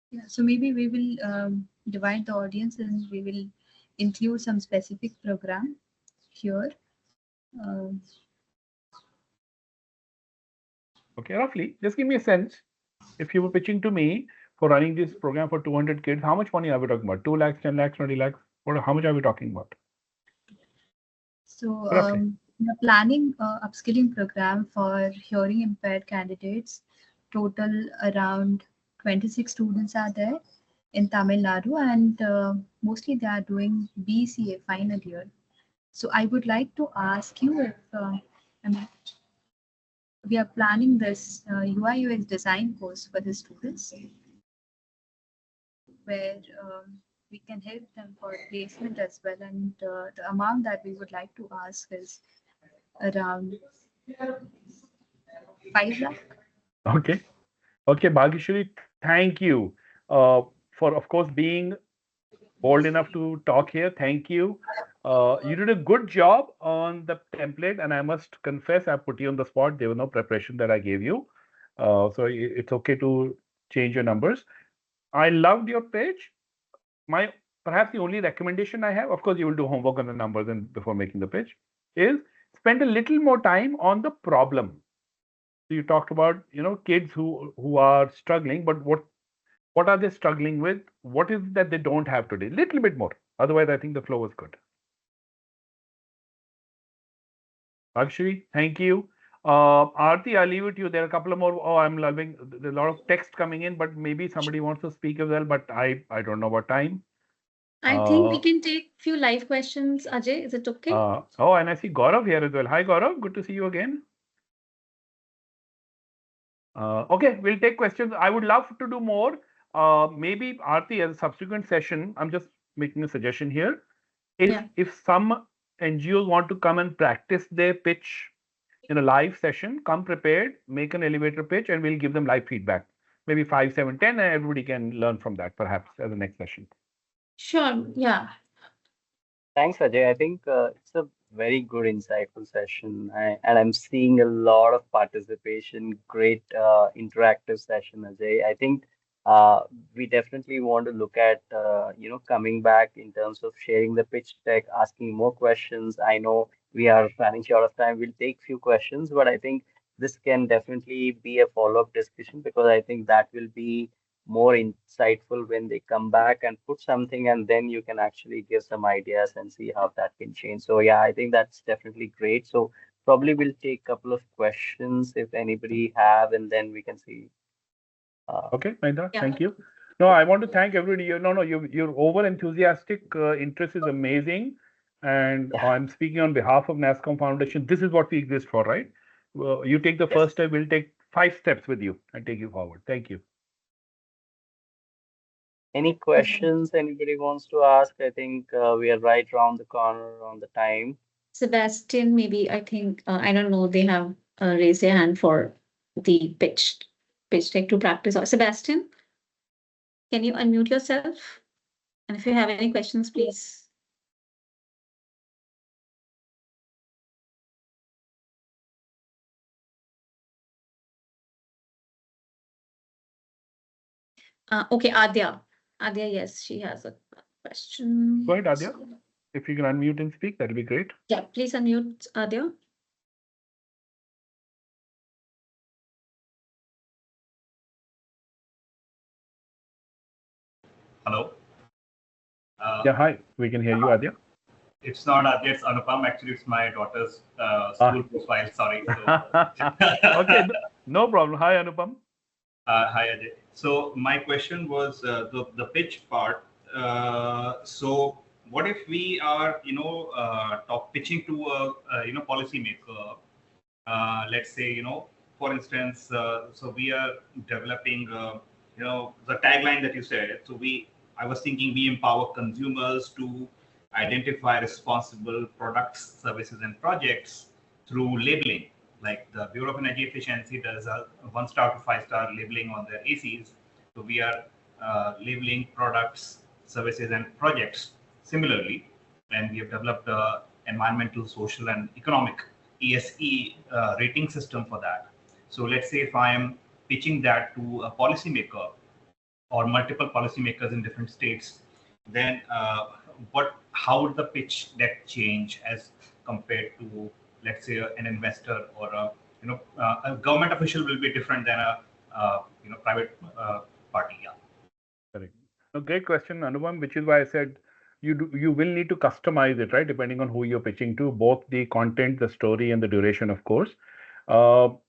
Yeah, so maybe we will divide the audience and we will include some specific program here. Um Okay, roughly. Just give me a sense. If you were pitching to me for running this program for 200 kids, how much money are we talking about? 2 lakhs, 10 lakhs, 20 lakhs? How much are we talking about? so Roughly. we are planning a upskilling program for hearing impaired candidates. Total around 26 students are there in Tamil Nadu, and mostly they are doing BCA final year. So I would like to ask you if I mean, we are planning this UI UX design course for the students, where we can help them for placement as well. And the amount that we would like to ask is around 5 lakh. Okay. Okay, Bhagishri, thank you for, of course, being bold enough to talk here. Thank you. You did a good job on the template, and I must confess, I put you on the spot. There was no preparation that I gave you. So it's okay to change your numbers. I loved your page. My perhaps the only recommendation I have, of course, you will do homework on the numbers and before making the pitch, is spend a little more time on the problem. So you talked about kids who are struggling, but what are they struggling with? What is that they don't have today? Little bit more. Otherwise, I think the flow was good. Akshri, thank you. Aarti, I'll leave it to you. There are a couple of more. Oh, I'm loving. There's a lot of text coming in, but maybe somebody wants to speak as well. But I don't know about time. I think we Uh, can take few live questions, Ajay. Is it okay? oh, and I see Gaurav here as well. Hi, Gaurav. Good to see you again. Okay, we'll take questions. I would love to do more. Maybe Aarti, as a subsequent session, I'm just making a suggestion here. If Yeah. if some NGOs want to come and practice their pitch in a live session, come prepared, make an elevator pitch, and we'll give them live feedback. Maybe 5, 7, 10, and everybody can learn from that, perhaps, as the next session. Sure. Yeah. Thanks, Ajay. I think it's a very good, insightful session, and I'm seeing a lot of participation. Great interactive session, Ajay. I think uh, we definitely want to look at coming back in terms of sharing the pitch deck, asking more questions. I know we are running short of time. We'll take few questions, but I think this can definitely be a follow-up discussion, because I think that will be more insightful when they come back and put something, and then you can actually give some ideas and see how that can change. So yeah, I think that's definitely great. So probably we'll take a couple of questions if anybody have, and then we can see. Okay, Mahendra, Yeah. thank you. No, I want to thank everybody. Your over enthusiastic interest is amazing, and Yeah, I'm speaking on behalf of Nasscom Foundation. This is what we exist for, right? Well, you take the yes. first step, we'll take 5 steps with you and take you forward. Thank you. Any questions anybody wants to ask? I think we are right around the corner on the time. Sebastian, maybe I think I don't know. They have raised their hand for the pitch deck to practice. Or Sebastian, can you unmute yourself? And if you have any questions, please. Okay, Adya. Adya, yes, she has a Go question. ahead, Adya. If you can unmute and speak, that'll be great. Yeah, please unmute Adya. Hello. Yeah, hi. We can hear you, Adya. It's not Adya, it's Anupam. Actually, it's my daughter's school profile. Sorry. So, Okay, no problem. Hi, Anupam. hi, Ajay. So my question was the pitch part. So what if we are, talk pitching to a policymaker? Let's say, for instance, so we are developing, the tagline that you said. So I was thinking we empower consumers to identify responsible products, services, and projects through labeling. Like the Bureau of Energy Efficiency does a 1-star to 5-star labeling on their ACs. So we are labeling products, services, and projects similarly. And we have developed a environmental, social, and economic ESE rating system for that. So let's say if I am pitching that to a policymaker or multiple policymakers in different states, then how would the pitch deck change as compared to, let's say, an investor or a government official will be different than a private party? Yeah. Correct. No, great question, Anupam, which is why I said you will need to customize it, right? Depending on who you're pitching to, both the content, the story, and the duration, of course. So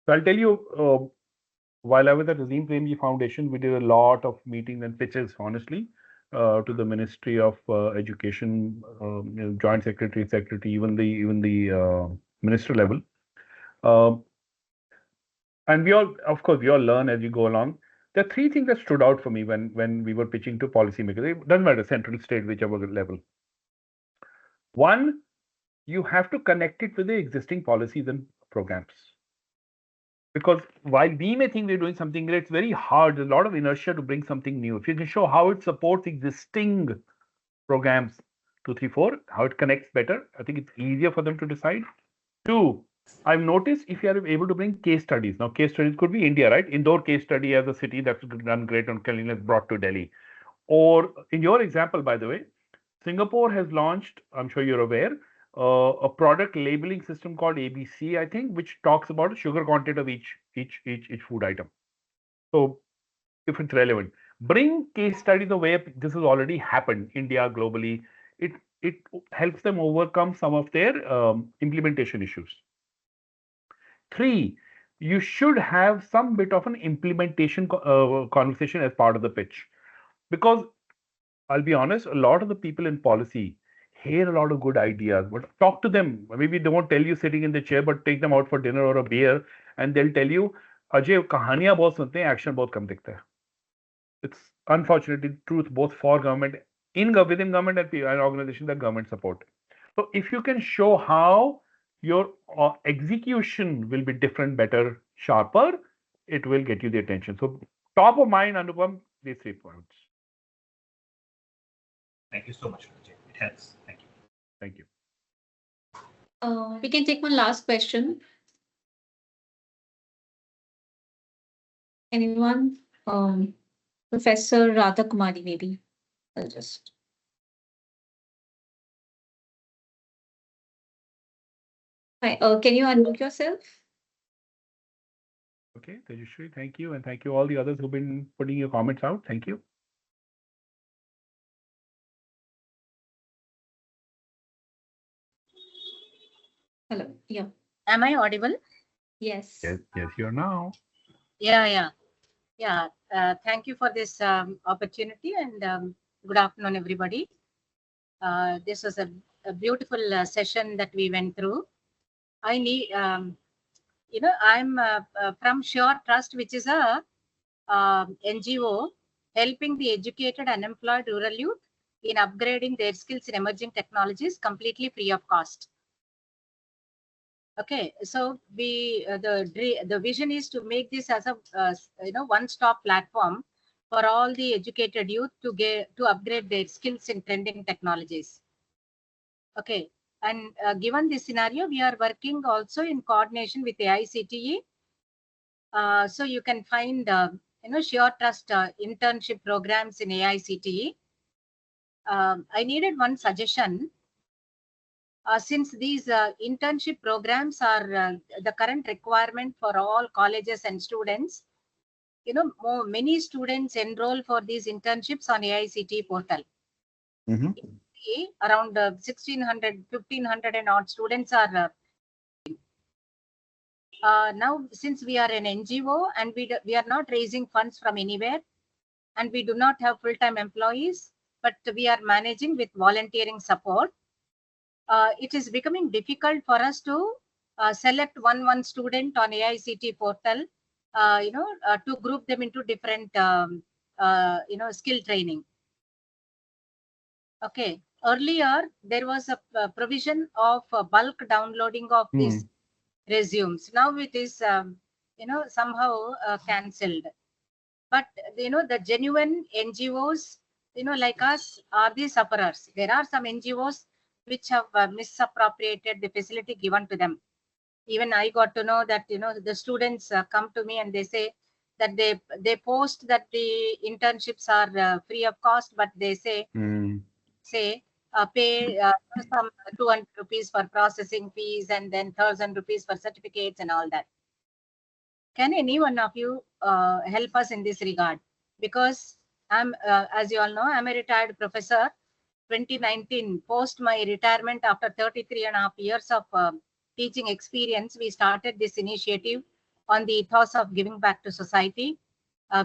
I'll tell you, while I was at Azim Premji Foundation, we did a lot of meetings and pitches, honestly, to the Ministry of Education, Joint Secretary, even the minister level. Um and of course, we all learn as you go along. There are three things that stood out for me when we were pitching to policymakers. It doesn't matter, central, state, whichever level. One, you have to connect it with the existing policies and programs. Because while we may think we're doing something great, it's very hard. There's a lot of inertia to bring something new. If you can show how it supports existing programs, 2, 3, 4, how it connects better, I think it's easier for them to decide. Two, I've noticed if you are able to bring case studies. Now, case studies could be India, right? Indore case study as a city that's done great on cleanliness brought to Delhi. Or in your example, by the way, Singapore has launched, I'm sure you're aware, a product labeling system called ABC, I think, which talks about the sugar content of each food item. So if it's relevant, bring case studies of where this has already happened, India, globally. It helps them overcome some of their implementation issues. Three, you should have some bit of an implementation conversation as part of the pitch, because I'll be honest, a lot of the people in policy hear a lot of good ideas, but talk to them. Maybe they won't tell you sitting in the chair, but take them out for dinner or a beer, and they'll tell you, Ajay, कहानियां बहुत सुनते हैं, action बहुत कम दिखता है. It's unfortunately truth both for government, within government and organizations that government support. So if you can show how your execution will be different, better, sharper, it will get you the attention. So top of mind, Anupam, these 3 points. Thank you so much, Ajay. It helps. Thank you. Thank you. We can take one last question. Anyone? Professor Radha Kumari, maybe. I'll just. Hi, can you unmute yourself? Okay, Tejashri, thank you. And thank you all the others who've been putting your comments out. Thank you. Hello. Yeah. Am I audible? Yes. Yes, you're now. Yeah. Thank you for this opportunity, and good afternoon, everybody. This was a beautiful session that we went through. I need, I'm from Sure Trust, which is a NGO helping the educated unemployed rural youth in upgrading their skills in emerging technologies completely free of cost. Okay, so the vision is to make this as a one-stop platform for all the educated youth to upgrade their skills in trending technologies. Okay, and given this scenario, we are working also in coordination with AICTE. So you can find Sure Trust internship programs in AICTE. I needed one suggestion. Since these internship programs are the current requirement for all colleges and students, many students enroll for these internships on AICT portal. Around 1,600, 1,500 and odd students are now, since we are an NGO and we are not raising funds from anywhere, and we do not have full-time employees, but we are managing with volunteering support. It is becoming difficult for us to select one student on AICT portal, to group them into different, skill training. Okay. Earlier, there was a provision of bulk downloading of these resumes. Now it is, somehow cancelled. But, the genuine NGOs, like us, are the sufferers. There are some NGOs which have misappropriated the facility given to them. Even I got to know that, the students come to me and they say that they post that the internships are free of cost, but they say, pay some 200 rupees for processing fees and then 1,000 rupees for certificates and all that. Can any one of you help us in this regard? Because I'm, as you all know, I'm a retired professor. 2019, post my retirement after 33 and a half years of teaching experience, we started this initiative on the ethos of giving back to society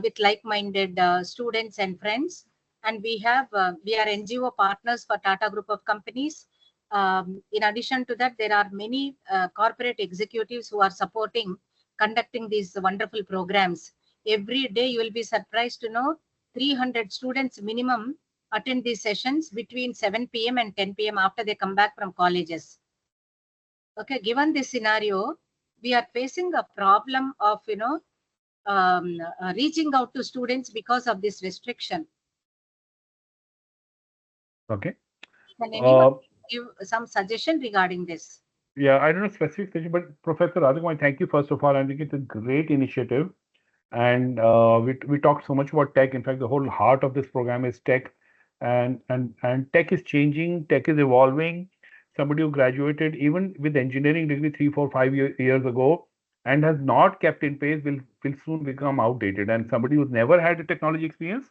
with like-minded students and friends. And we are NGO partners for Tata Group of companies. In addition to that, there are many corporate executives who are supporting conducting these wonderful programs. Every day you will be surprised to know 300 students minimum attend these sessions between 7 p.m. and 10 p.m. after they come back from colleges. Okay, given this scenario, we are facing a problem of, reaching out to students because of this restriction. Okay. Can anyone give some suggestion regarding this? Yeah, I don't know specific session, but Professor Radhakumar, thank you first of all. I think it's a great initiative. And we talked so much about tech. In fact, the whole heart of this program is tech, and tech is changing, tech is evolving. Somebody who graduated even with engineering degree 3, 4, 5 years ago and has not kept in pace will soon become outdated. And somebody who's never had a technology experience,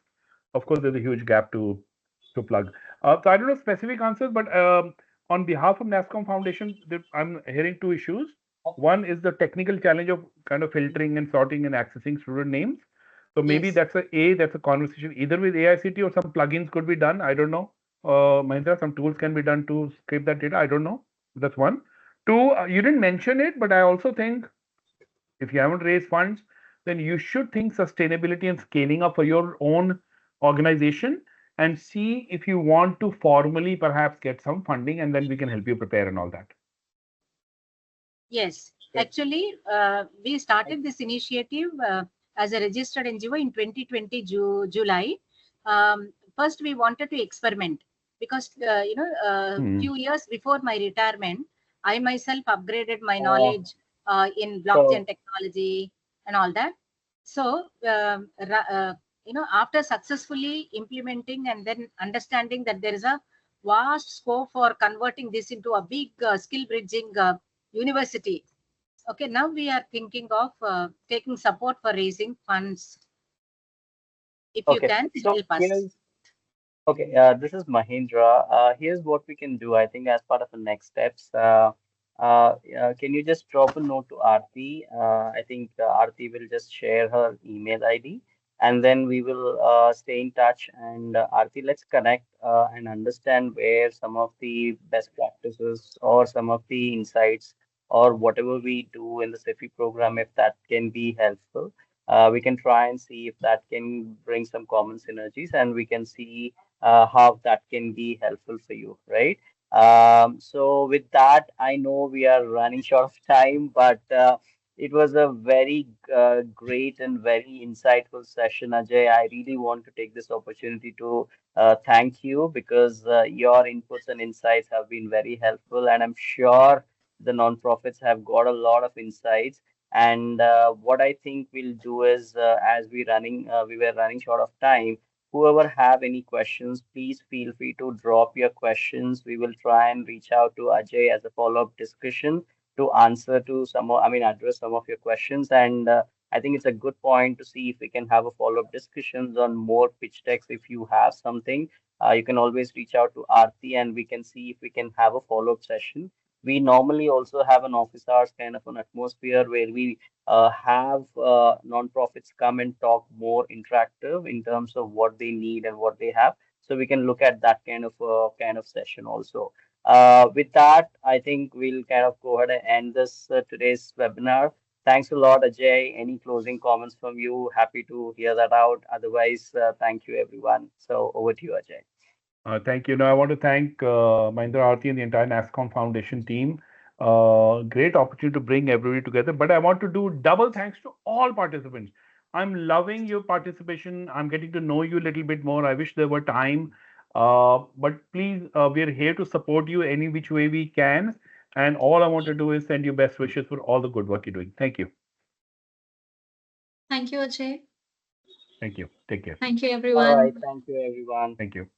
of course, there's a huge gap to plug. So I don't know specific answers, but on behalf of Nasscom Foundation, I'm hearing two issues. One is the technical challenge of kind of filtering and sorting and accessing student names. So maybe Yes. that's a conversation either with AICT or some plugins could be done. I don't know. Mahindra, some tools can be done to scrape that data. I don't know. That's one. Two, you didn't mention it, but I also think if you haven't raised funds, then you should think sustainability and scaling up for your own organization and see if you want to formally perhaps get some funding, and then we can help you prepare and all that. Yes, actually, we started this initiative as a registered NGO in 2020 July. First, we wanted to experiment because, few years before my retirement, I myself upgraded my knowledge in blockchain technology and all that. So, after successfully implementing and then understanding that there is a vast scope for converting this into a big skill bridging university. Okay, now we are thinking of taking support for raising funds. If you Okay, can so help us. here's okay, this is Mahindra. Here's what we can do. I think as part of the next steps, can you just drop a note to Aarti? I think Aarti will just share her email ID, and then we will stay in touch. And Aarti, let's connect and understand where some of the best practices or some of the insights or whatever we do in the SIFI program, if that can be helpful. We can try and see if that can bring some common synergies, and we can see how that can be helpful for you, right? So with that, I know we are running short of time, but it was a very great and very insightful session, Ajay. I really want to take this opportunity to thank you because your inputs and insights have been very helpful, and I'm sure the nonprofits have got a lot of insights. And what I think we'll do is, as we were running short of time. Whoever have any questions, please feel free to drop your questions. We will try and reach out to Ajay as a follow-up discussion to answer to address some of your questions. And I think it's a good point to see if we can have a follow-up discussions on more pitch decks. If you have something, you can always reach out to Aarti and we can see if we can have a follow-up session. We normally also have an office hours kind of an atmosphere where we have nonprofits come and talk more interactive in terms of what they need and what they have. So we can look at that kind of session also. With that, I think we'll kind of go ahead and end this today's webinar. Thanks a lot, Ajay. Any closing comments from you? Happy to hear that out. Otherwise, thank you, everyone. So over to you, Ajay. Thank you. No, I want to thank Mahindra Aarti and the entire Nasscom Foundation team. Great opportunity to bring everybody together. But I want to do double thanks to all participants. I'm loving your participation. I'm getting to know you a little bit more. I wish there were time. But please, we're here to support you any which way we can. And all I want to do is send you best wishes for all the good work you're doing. Thank you. Thank you, Ajay. Thank you. Take care. Thank you, All right. everyone. Thank you, everyone. Thank you.